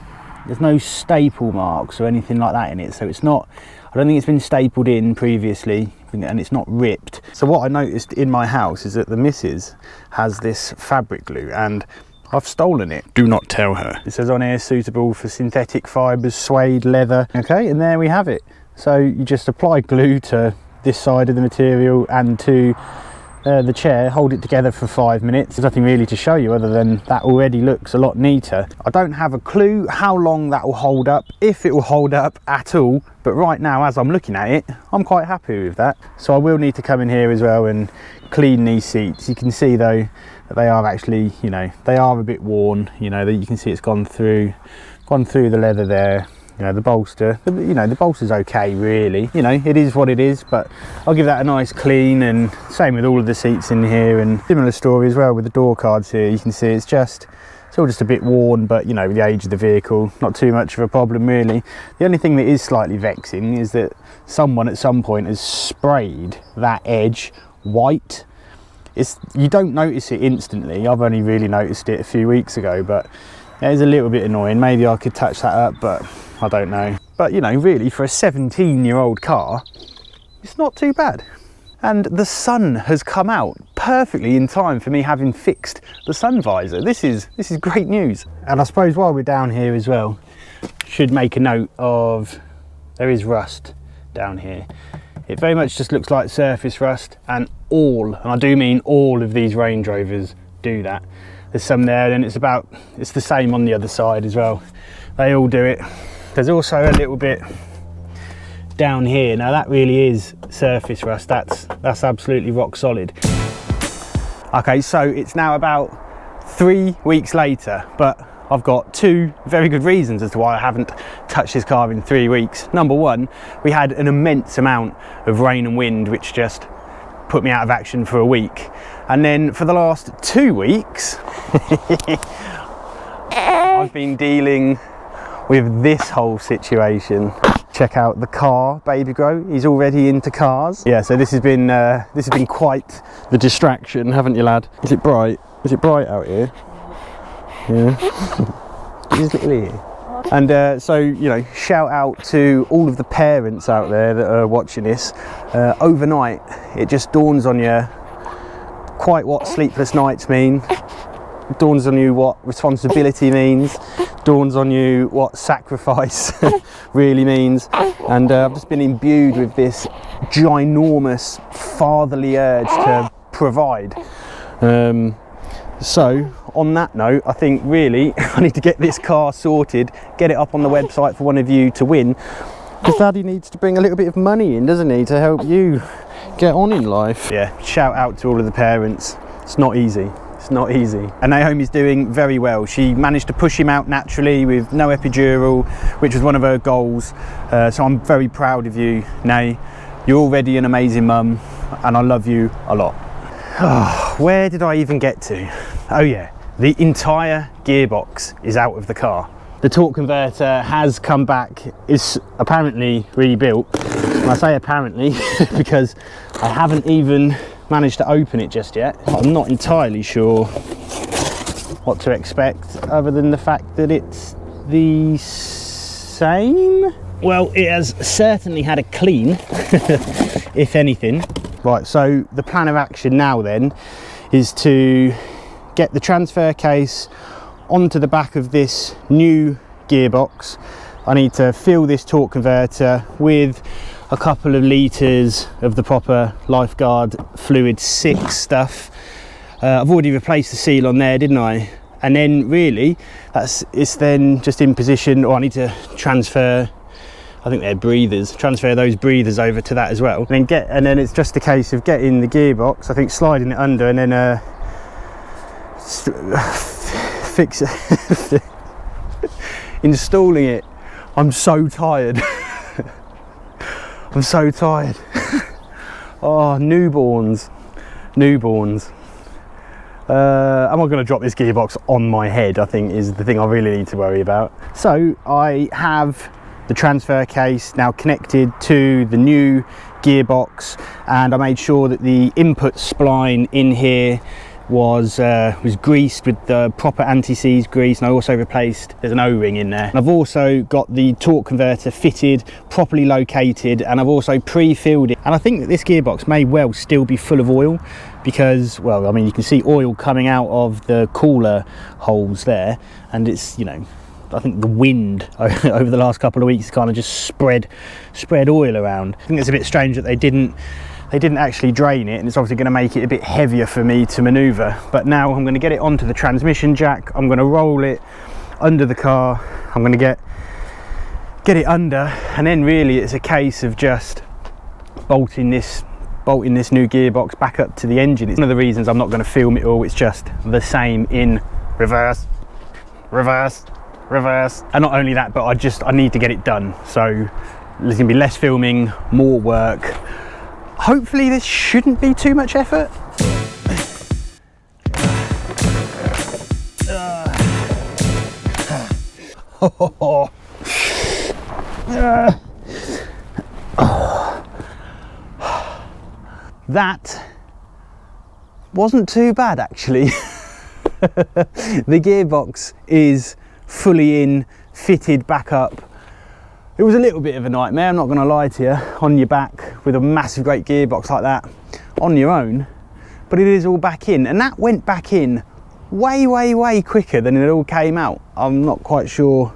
staple marks or anything like that in it, so it's not, I don't think it's been stapled in previously, and it's not ripped. So what I noticed in my house is that the missus has this fabric glue, and I've stolen it. Do not tell her. It says on here, suitable for synthetic fibres, suede, leather. Okay, and there we have it. So you just apply glue to this side of the material and to the chair, hold it together for 5 minutes. There's nothing really to show you other than that already looks a lot neater. I don't have a clue how long that will hold up, if it will hold up at all, but right now as I'm looking at it, I'm quite happy with that. So I will need to come in here as well and clean these seats. You can see though that they are actually, you know, they are a bit worn, you know, that you can see it's gone through the leather there. You know, the bolster, you know, the bolster's okay really, you know, it is what it is, but I'll give that a nice clean, and same with all of the seats in here, and similar story as well with the door cards here. You can see it's all just a bit worn, but you know, with the age of the vehicle, not too much of a problem really. The only thing that is slightly vexing is that someone at some point has sprayed that edge white. You don't notice it instantly. I've only really noticed it a few weeks ago, but it is a little bit annoying. Maybe I could touch that up, but I don't know. But you know, really for a 17-year-old car, it's not too bad. And the sun has come out perfectly in time for me having fixed the sun visor. This is great news. And I suppose while we're down here as well, should make a note of, there is rust down here. It very much just looks like surface rust, and I do mean all of these Range Rovers do that. There's some there, and it's the same on the other side as well. They all do it. There's also a little bit down here. Now that really is surface rust. That's absolutely rock solid. Okay, so it's now about 3 weeks later, but I've got 2 very good reasons as to why I haven't touched this car in 3 weeks. Number one, we had an immense amount of rain and wind, which just put me out of action for a week. And then for the last 2 weeks, I've been dealing with this whole situation. Check out the car, baby grow. He's already into cars. Yeah, so this has been quite the distraction, haven't you, lad? Is it bright? Is it bright out here? Yeah. Is it little here? And so, you know, shout out to all of the parents out there that are watching this. Overnight, it just dawns on you quite what sleepless nights mean. It dawns on you what responsibility means. Dawns on you what sacrifice really means. And I've just been imbued with this ginormous fatherly urge to provide. So on that note, I think really I need to get this car sorted, get it up on the website for one of you to win, because Daddy needs to bring a little bit of money in, doesn't he, to help you get on in life. Yeah, shout out to all of the parents. It's not easy. It's not easy. And Naomi's doing very well. She managed to push him out naturally with no epidural, which was one of her goals. So I'm very proud of you, Nay. You're already an amazing mum, and I love you a lot. Oh, where did I even get to? Oh yeah, the entire gearbox is out of the car. The torque converter has come back. It's apparently rebuilt. And I say apparently because I haven't even managed to open it just yet. I'm not entirely sure what to expect other than the fact that it's the same. Well, it has certainly had a clean, if anything. Right, so the plan of action now then is to get the transfer case onto the back of this new gearbox. I need to fill this torque converter with a couple of litres of the proper Lifeguard Fluid 6 stuff. I've already replaced the seal on there, didn't I? And then really, it's then just in position, or I need to transfer, I think they're breathers, transfer those breathers over to that as well. And then it's just a case of getting the gearbox, I think sliding it under and then fix it, installing it. I'm so tired. I'm so tired. Oh, newborns. Am I going to drop this gearbox on my head, I think is the thing I really need to worry about. So I have the transfer case now connected to the new gearbox, and I made sure that the input spline in here was greased with the proper anti-seize grease, and I also replaced, there's an O-ring in there. And I've also got the torque converter fitted, properly located, and I've also pre-filled it. And I think that this gearbox may well still be full of oil because, well, I mean, you can see oil coming out of the cooler holes there, and it's, you know, I think the wind over the last couple of weeks kind of just spread oil around. I think it's a bit strange that they didn't actually drain it, and it's obviously going to make it a bit heavier for me to maneuver. But now I'm going to get it onto the transmission jack, I'm going to roll it under the car, I'm going to get it under, and then really it's a case of just bolting this new gearbox back up to the engine. It's one of the reasons I'm not going to film it all. It's just the same in reverse. And not only that, but I need to get it done, so there's going to be less filming, more work. Hopefully this shouldn't be too much effort. That wasn't too bad actually. The gearbox is fully in, fitted back up. It was a little bit of a nightmare, I'm not going to lie to you, on your back with a massive great gearbox like that on your own, but it is all back in, and that went back in way quicker than it all came out. I'm not quite sure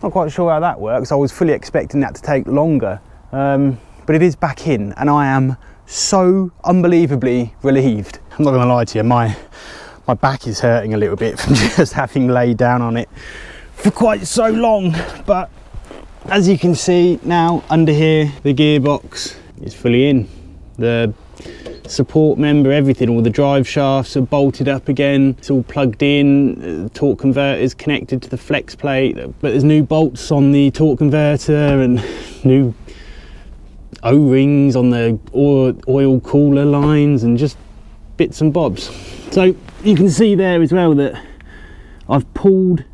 how that works. I was fully expecting that to take longer, but it is back in, and I am so unbelievably relieved. I'm not going to lie to you, my back is hurting a little bit from just having laid down on it for quite so long, but as you can see now under here, the gearbox is fully in. The support member, everything, all the drive shafts are bolted up again. It's all plugged in. The torque converter is connected to the flex plate, but there's new bolts on the torque converter and new O-rings on the oil cooler lines and just bits and bobs. So you can see there as well that I've pulled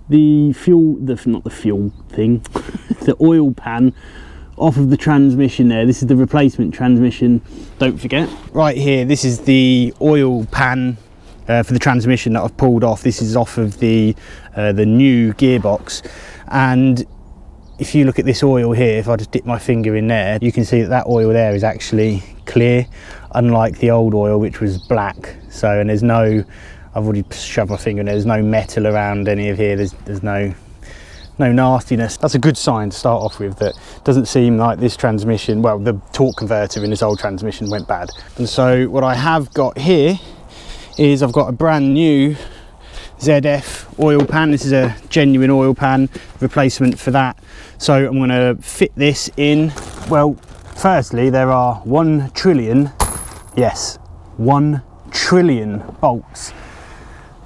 the the oil pan off of the transmission there. This is the replacement transmission, don't forget. Right here, this is the oil pan for the transmission that I've pulled off. This is off of the new gearbox, and if you look at this oil here, if I just dip my finger in there, you can see that oil there is actually clear, unlike the old oil which was black. So, and there's no, I've already shoved my finger in there, there's no metal around any of here, there's no nastiness. That's a good sign to start off with, that doesn't seem like this transmission, well, the torque converter in this old transmission went bad. And so what I have got here is I've got a brand new ZF oil pan. This is a genuine oil pan replacement for that. So I'm going to fit this in. Well, firstly, there are 1 trillion bolts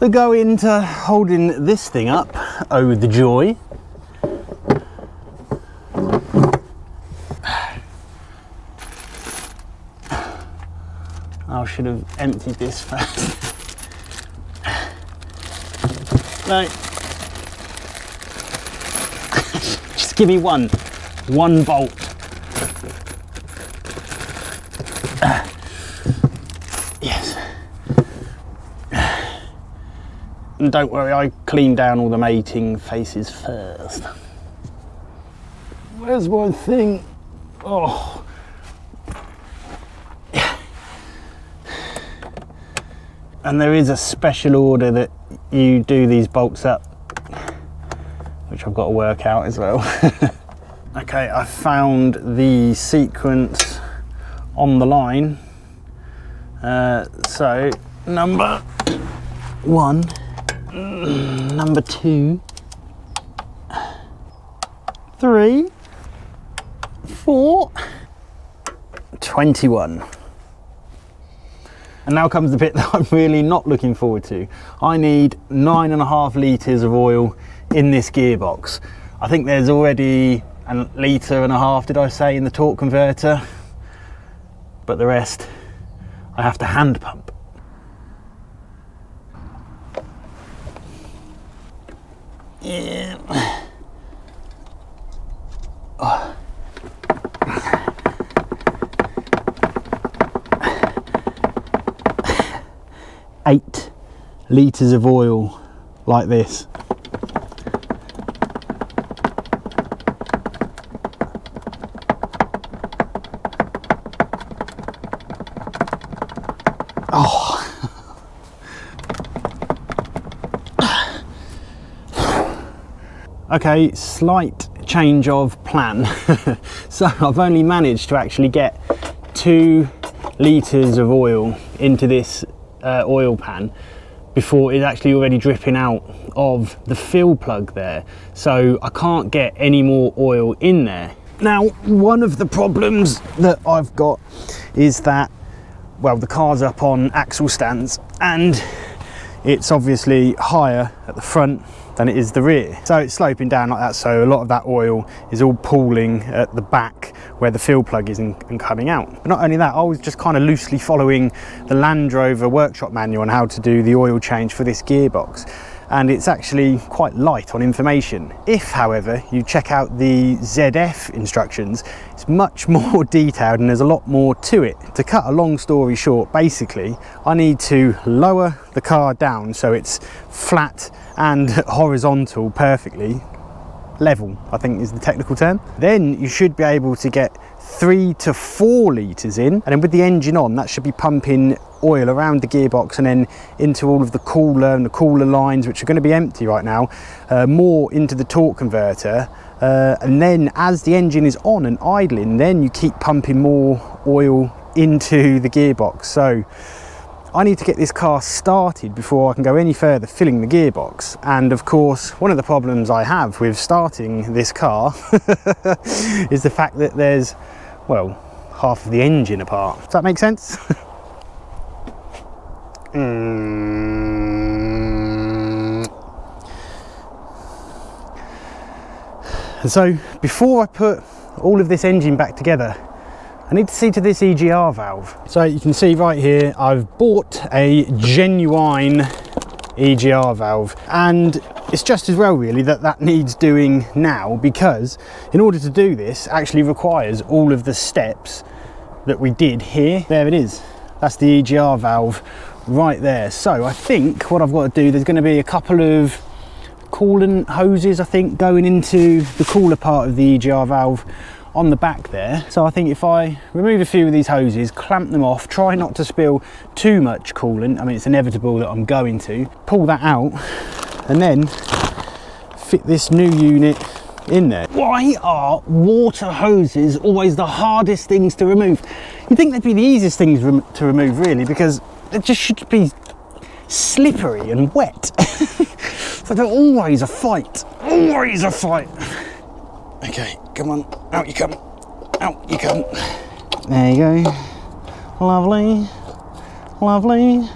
that go into holding this thing up. Oh, the joy. I should have emptied this first. No. Just give me one bolt. Yes. And don't worry, I clean down all the mating faces first. Where's my thing? Oh. And there is a special order that you do these bolts up, which I've got to work out as well. Okay, I found the sequence on the line. So number 1, number 2, 3, 4, 21. And now comes the bit that I'm really not looking forward to. I need 9.5 litres of oil in this gearbox. I think there's already a 1.5 litre, did I say, in the torque converter? But the rest, I have to hand pump. Yeah. Oh. 8 litres of oil like this. Oh. Okay, slight change of plan. So I've only managed to actually get 2 litres of oil into this oil pan before it's actually already dripping out of the fill plug there, so I can't get any more oil in there. Now, one of the problems that I've got is that, well, the car's up on axle stands and it's obviously higher at the front than it is the rear, so it's sloping down like that, so a lot of that oil is all pooling at the back where the fill plug is and coming out. But not only that, I was just kind of loosely following the Land Rover workshop manual on how to do the oil change for this gearbox, and it's actually quite light on information. If, however, you check out the ZF instructions, it's much more detailed and there's a lot more to it. To cut a long story short, basically, I need to lower the car down so it's flat and horizontal perfectly, level, I think is the technical term. Then you should be able to get 3 to 4 litres in, and then with the engine on, that should be pumping oil around the gearbox and then into all of the cooler and the cooler lines, which are going to be empty right now, more into the torque converter, and then as the engine is on and idling, then you keep pumping more oil into the gearbox. So I need to get this car started before I can go any further filling the gearbox. And of course, one of the problems I have with starting this car is the fact that there's, well, half of the engine apart. Does that make sense? And so before I put all of this engine back together, I need to see to this EGR valve. So you can see right here, I've bought a genuine EGR valve, and it's just as well really that needs doing now, because in order to do this actually requires all of the steps that we did here. There it is, that's the EGR valve right there. So I think what I've got to do, there's going to be a couple of coolant hoses, I think, going into the cooler part of the EGR valve on the back there. So I think if I remove a few of these hoses, clamp them off, try not to spill too much coolant, I mean it's inevitable that I'm going to, pull that out and then fit this new unit in there. Why are water hoses always the hardest things to remove? You'd think they'd be the easiest things to remove really, because they just should be slippery and wet. So they're always a fight, always a fight. Okay, come on, out you come, out you come. There you go, lovely, lovely.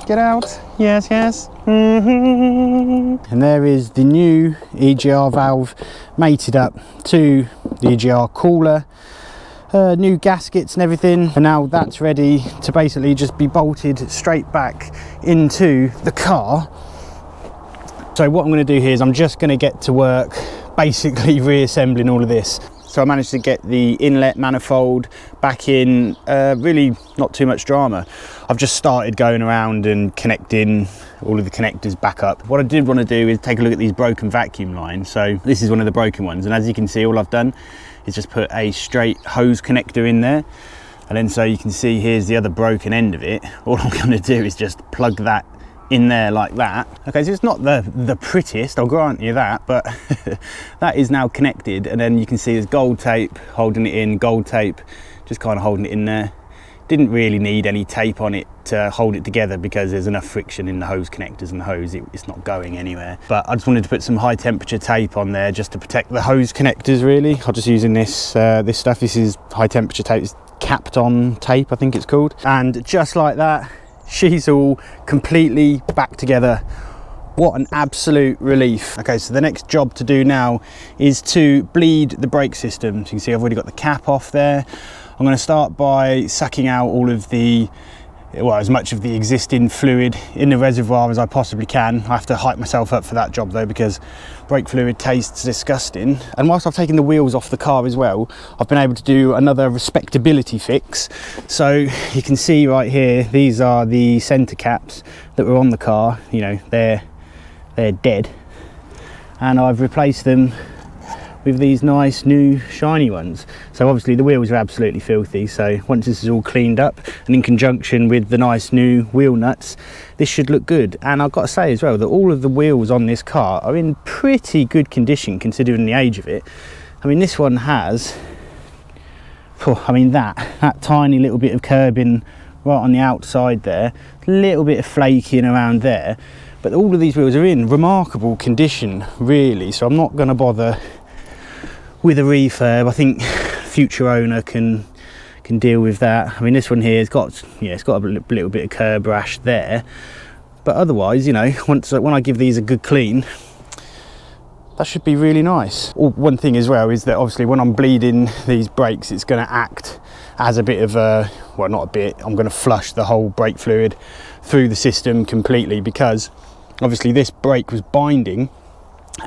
get out. Yes, yes. And there is the new EGR valve mated up to the EGR cooler. New gaskets and everything, and now that's ready to basically just be bolted straight back into the car. So what I'm going to do here is I'm just going to get to work basically reassembling all of this. So I managed to get the inlet manifold back in, really not too much drama. I've just started going around and connecting all of the connectors back up. What I did want to do is take a look at these broken vacuum lines. So this is one of the broken ones, and as you can see, all I've done is just put a straight hose connector in there. And then so you can see here's the other broken end of it. All I'm going to do is just plug that in there like that. Okay, so it's not the prettiest, I'll grant you that, but that is now connected, and then you can see there's gold tape holding it in, gold tape just kind of holding it in there. Didn't really need any tape on it to hold it together because there's enough friction in the hose connectors and the hose, it's not going anywhere. But I just wanted to put some high temperature tape on there just to protect the hose connectors really. I'm just using this this stuff. This is high temperature tape, it's capped on tape I think it's called. And just like that, she's all completely back together. What an absolute relief. Okay, so the next job to do now is to bleed the brake system. So you can see I've already got the cap off there. I'm going to start by sucking out all of the, well, as much of the existing fluid in the reservoir as I possibly can. I have to hype myself up for that job though, because brake fluid tastes disgusting. And whilst I've taken the wheels off the car as well, I've been able to do another respectability fix. So you can see right here, these are the centre caps that were on the car. You know, they're dead. And I've replaced them with these nice new shiny ones. So obviously the wheels are absolutely filthy, so once this is all cleaned up and in conjunction with the nice new wheel nuts, this should look good. And I've got to say as well that all of the wheels on this car are in pretty good condition considering the age of it. I mean, this one has, I mean, that tiny little bit of curbing right on the outside there, a little bit of flaking around there, but all of these wheels are in remarkable condition really, so I'm not going to bother with a refurb. I think future owner can deal with that. I mean, this one here has got, yeah, it's got a little bit of curb rash there, but otherwise, you know, when I give these a good clean, that should be really nice. One thing as well is that obviously when I'm bleeding these brakes, it's going to act as a bit of a, well, not a bit, I'm going to flush the whole brake fluid through the system completely, because obviously this brake was binding.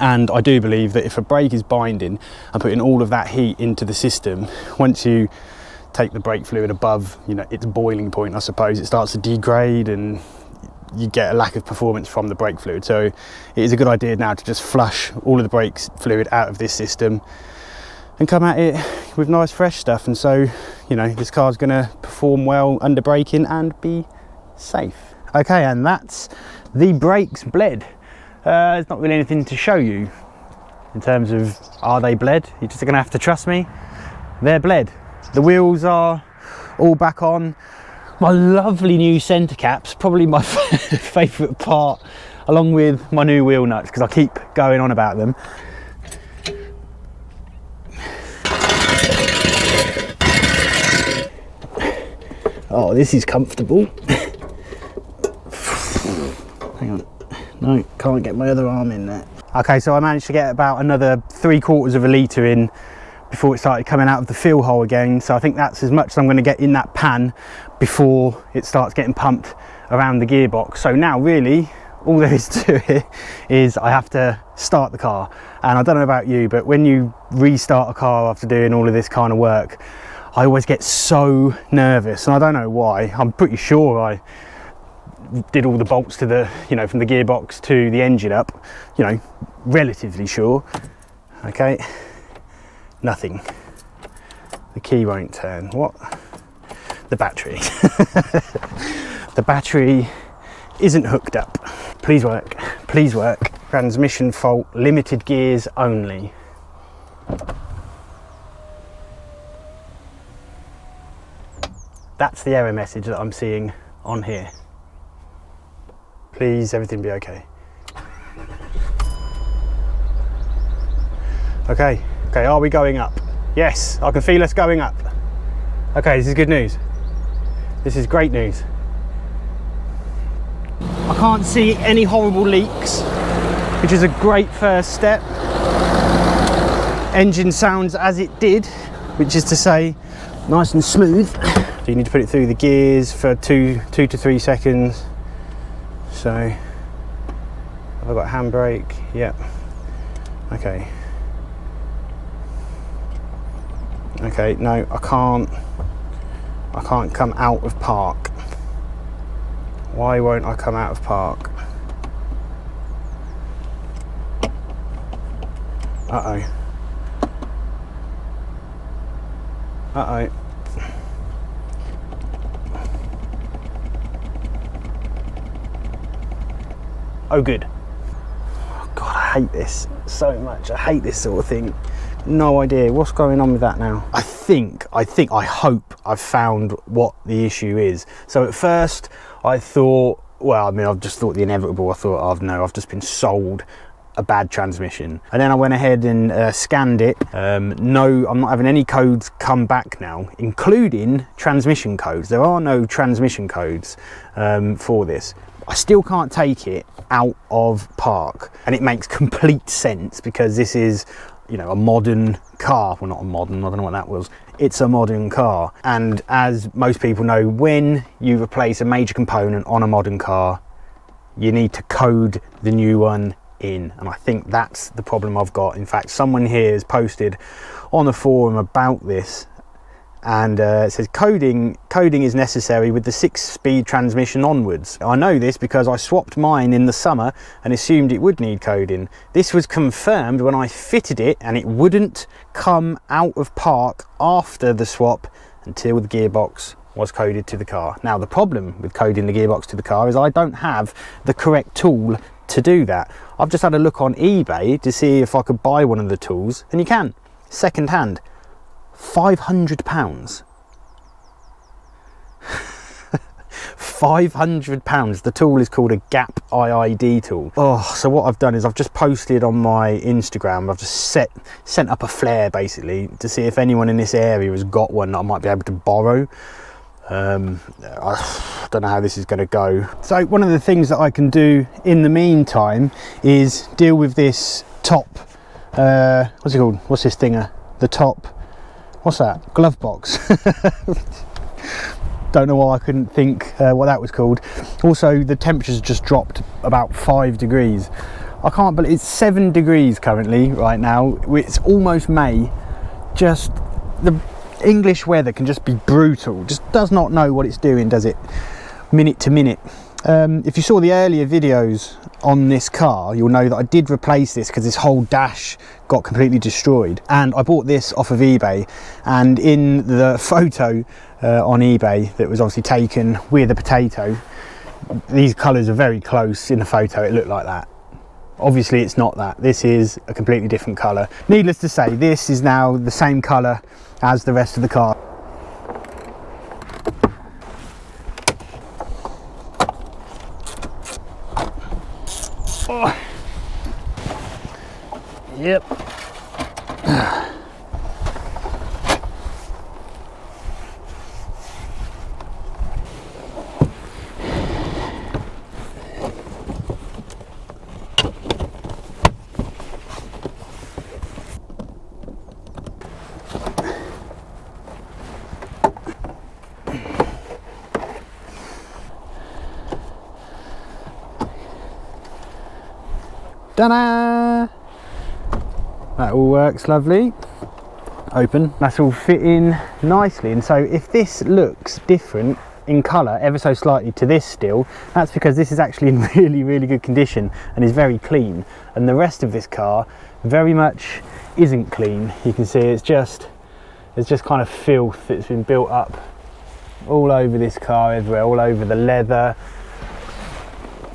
And I do believe that if a brake is binding and putting all of that heat into the system, once you take the brake fluid above, you know, its boiling point, I suppose, it starts to degrade and you get a lack of performance from the brake fluid. So it is a good idea now to just flush all of the brake fluid out of this system and come at it with nice fresh stuff. And so, you know, this car's going to perform well under braking and be safe. Okay, and that's the brakes bled. There's not really anything to show you in terms of are they bled. You're just going to have to trust me. They're bled. The wheels are all back on. My lovely new centre caps, probably my favourite part, along with my new wheel nuts, because I keep going on about them. Oh, this is comfortable. Hang on. No, can't get my other arm in there. Okay, so I managed to get about another 3/4 of a litre in before it started coming out of the fuel hole again. So I think that's as much as I'm going to get in that pan before it starts getting pumped around the gearbox. So now really all there is to it is I have to start the car. And I don't know about you, but when you restart a car after doing all of this kind of work, I always get so nervous, and I don't know why. I'm pretty sure I did all the bolts to the, you know, from the gearbox to the engine up, you know, relatively sure. Okay, nothing. The key won't turn. What? The battery. The battery isn't hooked up. Please work, please work. Transmission fault, limited gears only. That's the error message that I'm seeing on here. Please, everything be okay. Okay, are we going up? Yes, I can feel us going up. Okay, this is good news. This is great news. can't see any horrible leaks, which is a great first step. Engine sounds as it did, which is to say, nice and smooth. So you need to put it through the gears for 2 to 3 seconds. So, have I got handbrake? Yep. Okay. Okay, no, I can't come out of park. Why won't I come out of park? Uh-oh. Uh-oh. Oh, good. Oh, God, I hate this so much. I hate this sort of thing. No idea what's going on with that now. I hope I've found what the issue is. So at first I thought, well, I mean, I've just thought the inevitable. I thought, oh no, I've just been sold a bad transmission. And then I went ahead and scanned it. No, I'm not having any codes come back now, including transmission codes. There are no transmission codes for this. I still can't take it out of park, and it makes complete sense because this is, you know, a modern car. Well, not a modern, I don't know what that was. It's a modern car. And as most people know, when you replace a major component on a modern car, you need to code the new one in. And I think that's the problem I've got. In fact, someone here has posted on the forum about this, and it says coding is necessary with the 6-speed transmission onwards. I know this because I swapped mine in the summer and assumed it would need coding. This was confirmed when I fitted it, and it wouldn't come out of park after the swap until the gearbox was coded to the car. Now, the problem with coding the gearbox to the car is I don't have the correct tool to do that. I've just had a look on eBay to see if I could buy one of the tools, and you can, second hand. £500. £500. The tool is called a gap IID tool. Oh, so what I've done is I've just posted on my Instagram. I've just sent up a flare basically to see if anyone in this area has got one that I might be able to borrow. I don't know how this is going to go. So one of the things that I can do in the meantime is deal with this top. What's it called? What's this thinger? The top. What's that? Glove box. Don't know why I couldn't think what that was called. Also, the temperature's just dropped about 5 degrees. I can't believe it's 7 degrees currently right now. It's almost May. Just the English weather can just be brutal. Just does not know what it's doing, does it? Minute to minute. If you saw the earlier videos on this car, you'll know that I did replace this because this whole dash got completely destroyed, and I bought this off of eBay. And in the photo on eBay that was obviously taken with a potato, these colours are very close. In the photo it looked like that. Obviously it's not that. This is a completely different colour. Needless to say, this is now the same colour as the rest of the car. Oh. Yep. Ta-da! That all works lovely. Open. That's all fitting nicely. And so if this looks different in colour ever so slightly to this still, that's because this is actually in really good condition and is very clean. And the rest of this car very much isn't clean. You can see it's just kind of filth that's been built up all over this car, everywhere, all over the leather.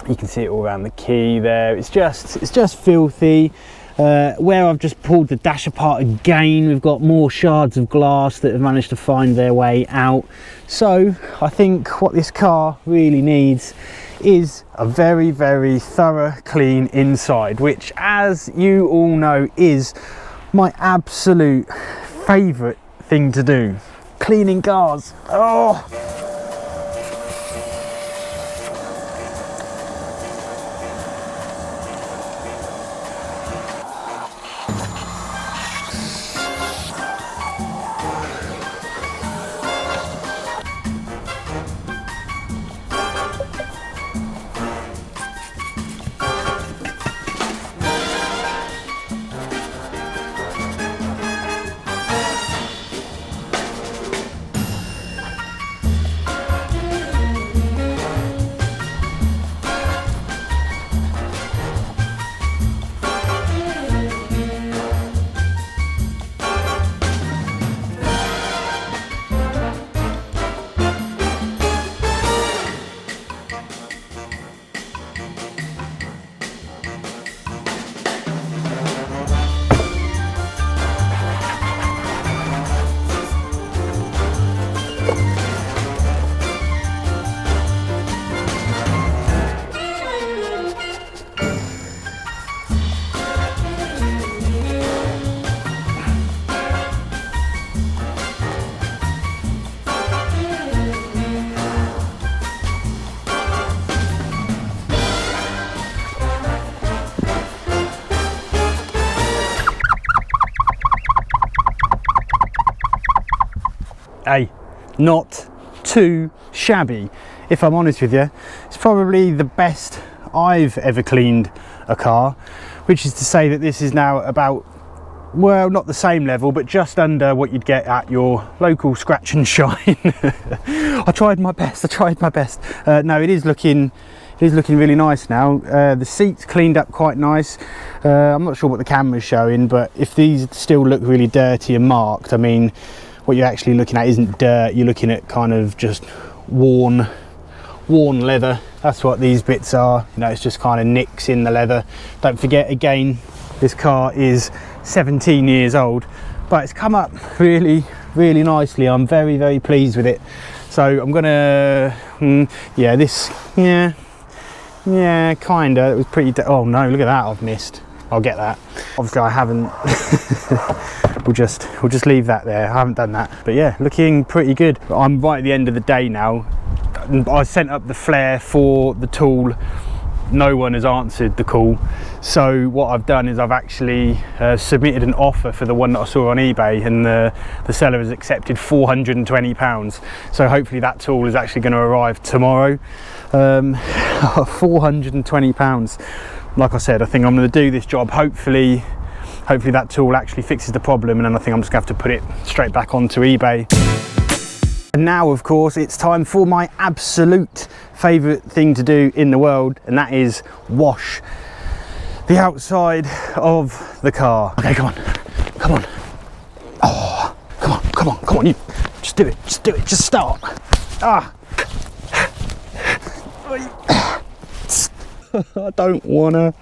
You can see it all around the key there. It's just filthy. Where I've just pulled the dash apart again, we've got more shards of glass that have managed to find their way out. So I think what this car really needs is a very thorough clean inside, which, as you all know, is my absolute favourite thing to do. Cleaning cars. Oh! hey, not too shabby, if I'm honest with you. It's probably the best I've ever cleaned a car, which is to say that this is now about, well, not the same level, but just under what you'd get at your local scratch and shine. I tried my best. No, it is looking really nice now. The seats cleaned up quite nice. I'm not sure what the camera's showing, but if these still look really dirty and marked, I mean, what you're actually looking at isn't dirt. You're looking at kind of just worn leather. That's what these bits are. You know, it's just kind of nicks in the leather. Don't forget, again, this car is 17 years old, but it's come up really nicely. I'm very pleased with it. So I'm gonna yeah, kinda. It was pretty oh no, look at that, I've missed. I'll get that. Obviously I haven't. we'll just leave that there. I haven't done that, but yeah, looking pretty good. I'm right at the end of the day now. I sent up the flare for the tool. No one has answered the call, so what I've done is I've actually submitted an offer for the one that I saw on eBay, and the seller has accepted £420. So hopefully that tool is actually going to arrive tomorrow. £420. Like I said, I think I'm going to do this job. Hopefully that tool actually fixes the problem, and then I think I'm just going to have to put it straight back onto eBay. And now, of course, it's time for my absolute favourite thing to do in the world, and that is wash the outside of the car. Okay, come on. Oh, come on, you. Just do it, just start. I don't wanna.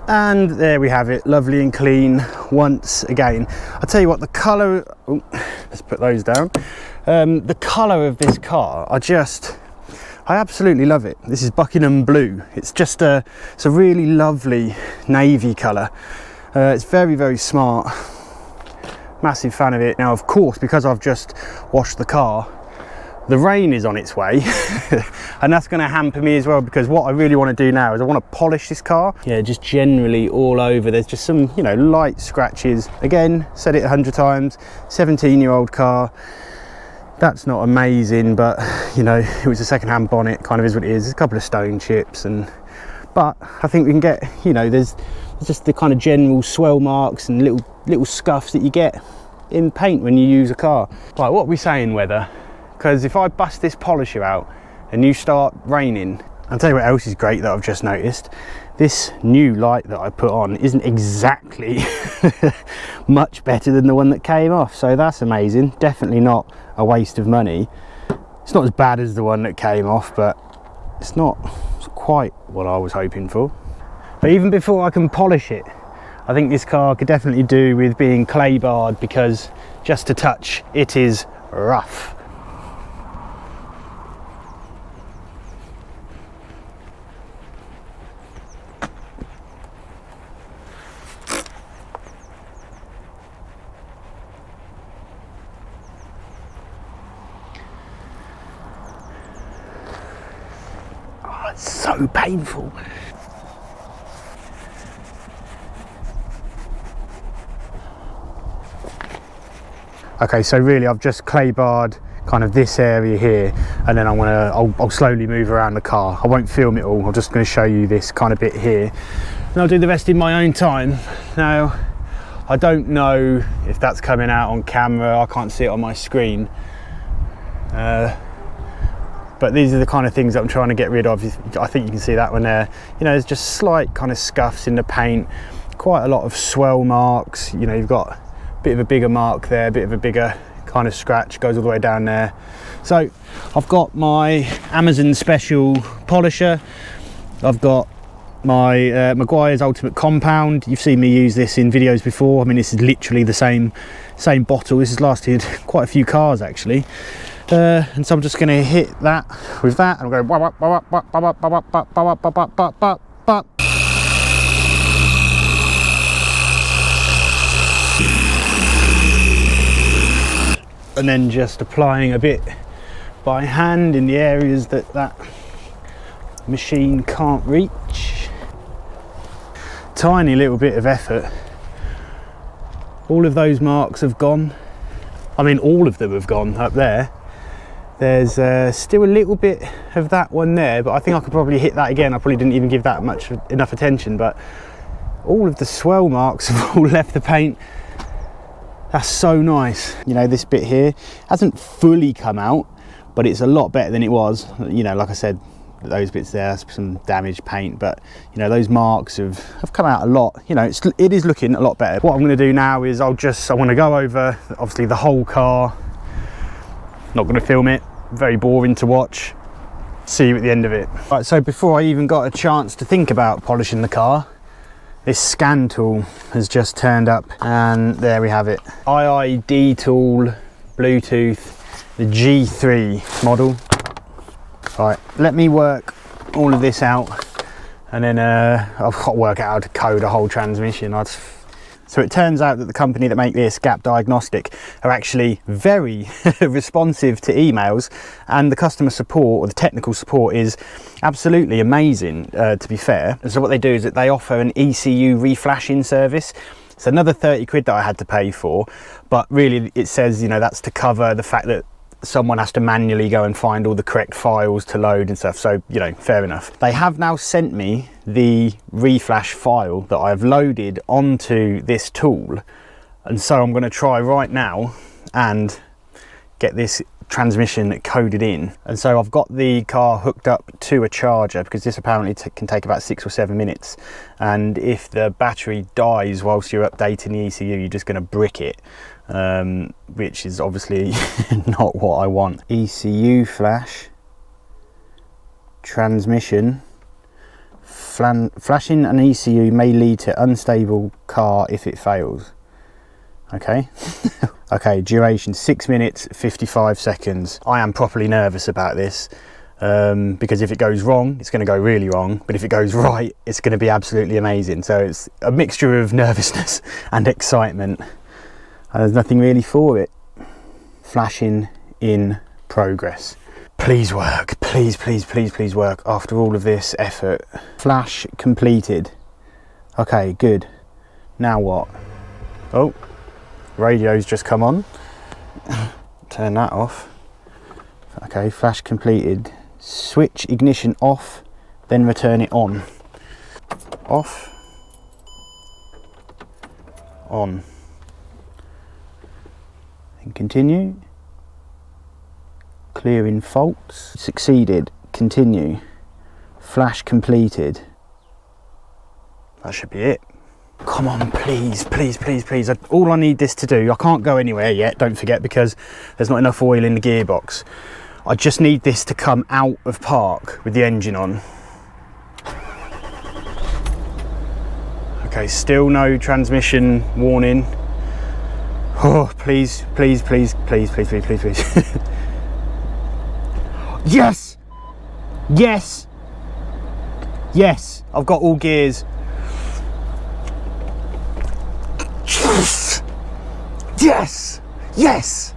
And there we have it, lovely and clean once again. I'll tell you what, the colour, let's put those down. The colour of this car, I absolutely love it. This is Buckingham Blue. It's a really lovely navy colour. It's very smart. Massive fan of it. Now, of course, because I've just washed the car, the rain is on its way and that's going to hamper me as well, because what I really want to do now is I want to polish this car. Yeah, just generally all over. There's just some, you know, light scratches. Again, said it 100 times, 17-year-old car. That's not amazing, but you know, it was a second-hand bonnet, kind of is what it is. There's a couple of stone chips, but I think we can get, you know, there's just the kind of general swell marks and little scuffs that you get in paint when you use a car. Right, what are we saying, weather? Because if I bust this polisher out and you start raining, I'll tell you what else is great that I've just noticed. This new light that I put on isn't exactly much better than the one that came off, so that's amazing. Definitely not a waste of money. It's not as bad as the one that came off, but it's not quite what I was hoping for. But even before I can polish it, I think this car could definitely do with being clay barred, because just to touch, it is rough. It's so painful. Okay, so really I've just clay barred kind of this area here, and then I'll slowly move around the car. I won't film it all. I'm just going to show you this kind of bit here, and I'll do the rest in my own time. Now, I don't know if that's coming out on camera. I can't see it on my screen. But these are the kind of things that I'm trying to get rid of. I think you can see that one there. You know, there's just slight kind of scuffs in the paint, quite a lot of swell marks. You know, you've got a bit of a bigger mark there, a bit of a bigger kind of scratch, goes all the way down there. So I've got my Amazon special polisher. I've got my Meguiar's Ultimate Compound. You've seen me use this in videos before. I mean, this is literally the same bottle. This has lasted quite a few cars actually. And so I'm just going to hit that with that, and I'm going and then just applying a bit by hand in the areas that machine can't reach. tiny little bit of effort. All of those marks have gone. I mean, all of them have gone up there. There's still a little bit of that one there, but I think I could probably hit that again. I probably didn't even give that enough attention, but all of the swell marks have all left the paint. That's so nice. You know, this bit here hasn't fully come out, but it's a lot better than it was. You know, like I said, those bits there, that's some damaged paint, but you know, those marks have come out a lot. You know, it is looking a lot better. What I'm going to do now is I want to go over obviously the whole car. Not going to film it, very boring to watch. See you at the end of it. Right, so before I even got a chance to think about polishing the car, this scan tool has just turned up, and there we have it. IID tool, Bluetooth, the G3 model. Right, let me work all of this out, and then I've got to work out how to code a whole transmission. So it turns out that the company that make this, Gap Diagnostic, are actually very responsive to emails, and the customer support, or the technical support, is absolutely amazing, to be fair. And so what they do is that they offer an ECU reflashing service. It's another 30 quid that I had to pay for, but really it says, you know, that's to cover the fact that someone has to manually go and find all the correct files to load and stuff, so you know, fair enough. They have now sent me the reflash file that I've loaded onto this tool, and so I'm going to try right now and get this transmission coded in. And so I've got the car hooked up to a charger, because this apparently can take about 6 or 7 minutes, and if the battery dies whilst you're updating the ECU, you're just going to brick it, which is obviously not what I want. ECU flash, transmission, flashing an ECU may lead to unstable car if it fails. Okay. Okay, duration 6 minutes 55 seconds. I am properly nervous about this, because if it goes wrong, it's going to go really wrong, but if it goes right, it's going to be absolutely amazing. So it's a mixture of nervousness and excitement. There's nothing really for it. Flashing in progress. Please work, please, please, please, please work after all of this effort. Flash completed. Okay, good. Now what? Oh, radio's just come on. Turn that off. Okay, flash completed. Switch ignition off, then return it on. Off. On. And continue. Clearing faults. Succeeded. Continue. Flash completed. That should be it. Come on, please, please, please, please. All I need this to do, I can't go anywhere yet, don't forget, because there's not enough oil in the gearbox. I just need this to come out of park with the engine on. Okay, still no transmission warning. Oh, please, please, please, please, please, please, please, please. Yes! Yes! Yes! I've got all gears. Yes! Yes! Yes!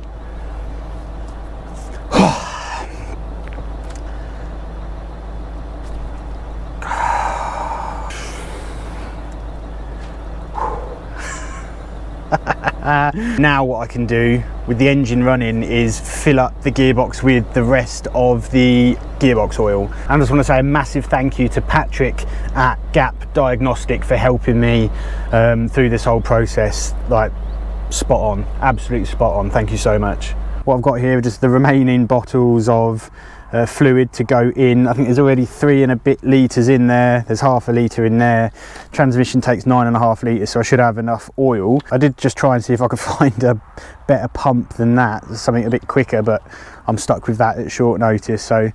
Now what I can do with the engine running is fill up the gearbox with the rest of the gearbox oil. And I just want to say a massive thank you to Patrick at Gap Diagnostic for helping me through this whole process. Like, spot on, absolutely spot on. Thank you so much. What I've got here are just the remaining bottles of fluid to go in. I think there's already 3 and a bit litres in there. There's half a litre in there. Transmission takes 9.5 litres, so I should have enough oil. I did just try and see if I could find a better pump than that, something a bit quicker, but I'm stuck with that at short notice. So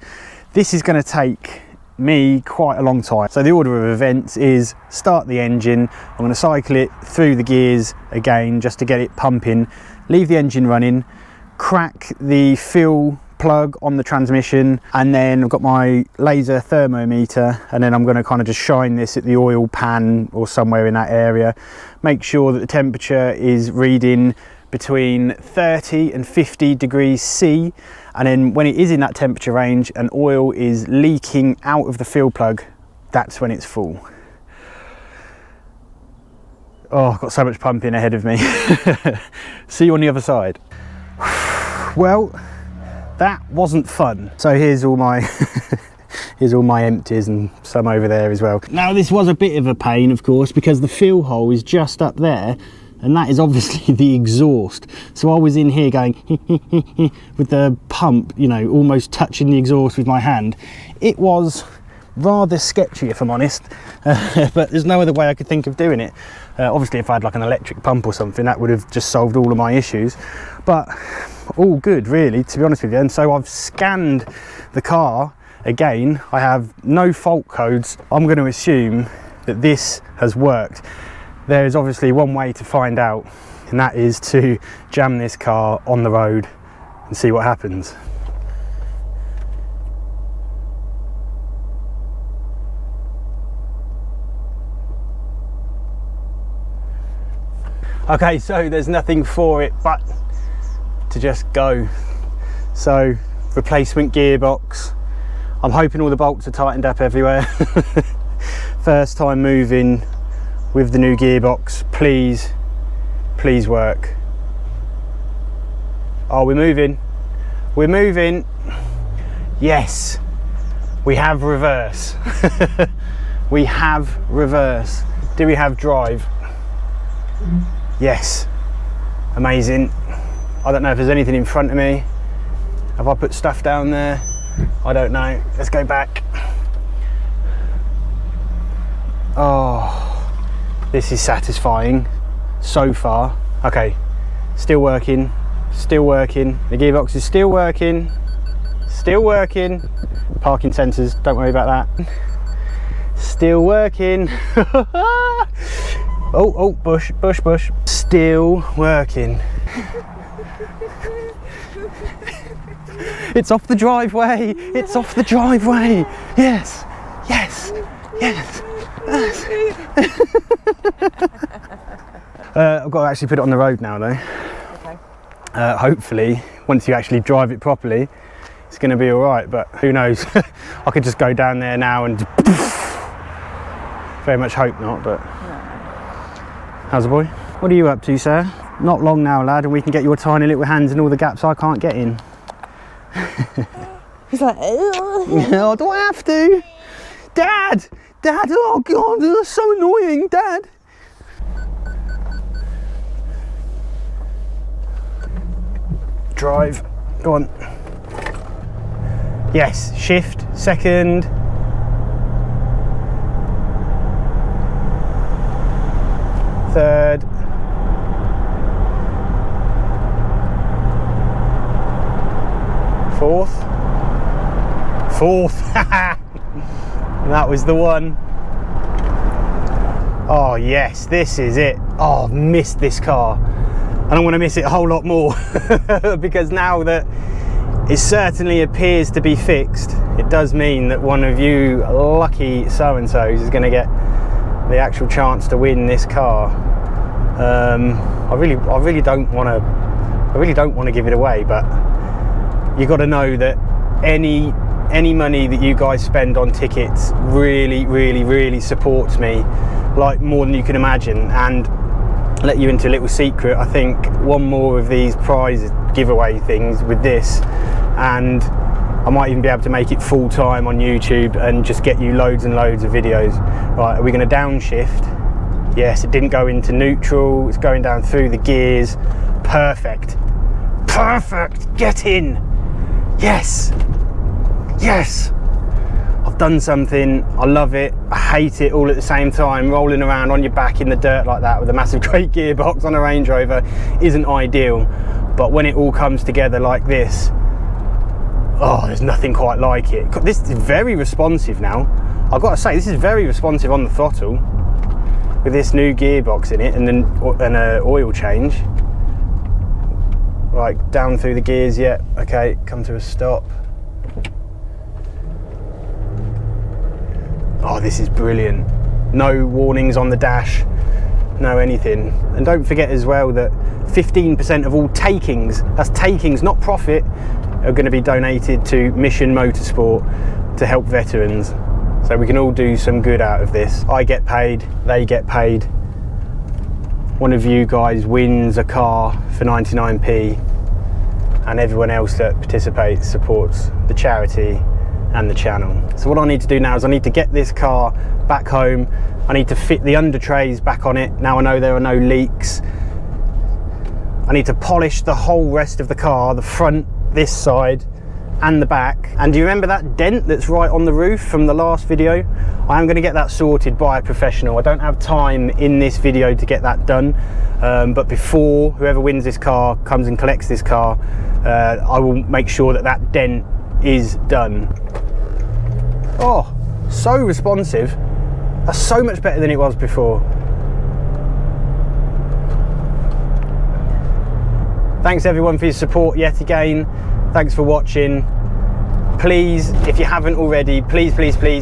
this is going to take me quite a long time. So the order of events is start the engine, I'm going to cycle it through the gears again just to get it pumping, leave the engine running, crack the fuel plug on the transmission, and then I've got my laser thermometer, and then I'm going to kind of just shine this at the oil pan or somewhere in that area, make sure that the temperature is reading between 30 and 50 degrees C, and then when it is in that temperature range and oil is leaking out of the fuel plug, that's when it's full. Oh, I've got so much pumping ahead of me. See you on the other side. Well, that wasn't fun. So here's all my here's all my empties and some over there as well. Now this was a bit of a pain, of course, because the fuel hole is just up there, and that is obviously the exhaust. So I was in here going with the pump, you know, almost touching the exhaust with my hand. It was rather sketchy, if I'm honest, but there's no other way I could think of doing it. Obviously if I had like an electric pump or something, that would have just solved all of my issues, but all good really, to be honest with you. And so I've scanned the car again. I have no fault codes. I'm going to assume that this has worked. There is obviously one way to find out, and that is to jam this car on the road and see what happens. Okay, so there's nothing for it but to just go. So, replacement gearbox. I'm hoping all the bolts are tightened up everywhere. First time moving with the new gearbox. Please, please work. Oh, we're moving. We're moving. Yes, we have reverse. We have reverse. Do we have drive? Yes, amazing. I don't know if there's anything in front of me. Have I put stuff down there? I don't know. Let's go back. Oh, this is satisfying so far. Okay, still working, still working. The gearbox is still working, still working. Parking sensors, don't worry about that. Still working. Oh, bush. Still working. It's off the driveway. It's off the driveway. Yes. I've got to actually put it on the road now though. Okay. Hopefully, once you actually drive it properly, it's going to be all right, but who knows. I could just go down there now and very much hope not, but how's the boy? What are you up to, sir? Not long now, lad, and we can get your tiny little hands in all the gaps I can't get in. He's like, oh, do I have to? Dad, oh God, that's so annoying, Dad. Drive, go on. Yes, shift, second. Third. Fourth. That was the one. Oh yes, this is it. Oh, I've missed this car. And I'm going to miss it a whole lot more because now that it certainly appears to be fixed, it does mean that one of you lucky so-and-sos is going to get the actual chance to win this car. I really don't want to give it away, but you got to know that any money that you guys spend on tickets really supports me, like more than you can imagine. And let you into a little secret, I think one more of these prize giveaway things with this, and I might even be able to make it full time on YouTube and just get you loads and loads of videos. Right, are we going to downshift? Yes, it didn't go into neutral, it's going down through the gears. Perfect, get in. Yes, I've done something. I love it, I hate it all at the same time. Rolling around on your back in the dirt like that with a massive great gearbox on a Range Rover isn't ideal, but when it all comes together like this, oh, there's nothing quite like it. This is very responsive now. I've got to say, this is very responsive on the throttle with this new gearbox in it and then an oil change. Right, down through the gears, yeah, okay, come to a stop. Oh, this is brilliant. No warnings on the dash, no anything. And don't forget as well that 15% of all takings, that's takings, not profit, are going to be donated to Mission Motorsport to help veterans. So we can all do some good out of this. I get paid, they get paid. one of you guys wins a car for 99p, and everyone else that participates supports the charity and the channel. So what I need to do now is I need to get this car back home. I need to fit the under trays back on it. Now I know there are no leaks. I need to polish the whole rest of the car, the front, this side, and the back. And do you remember that dent that's right on the roof from the last video? I am going to get that sorted by a professional. I don't have time in this video to get that done, but before whoever wins this car comes and collects this car, I will make sure that that dent is done. Oh, so responsive. That's so much better than it was before. Thanks everyone for your support yet again. Thanks for watching. Please, if you haven't already, please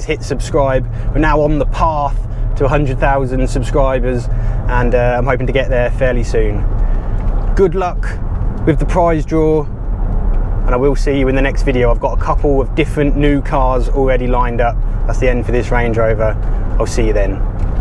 hit subscribe. We're now on the path to 100,000 subscribers, and I'm hoping to get there fairly soon. Good luck with the prize draw, and I will see you in the next video. I've got a couple of different new cars already lined up. That's the end for this Range Rover. I'll see you then.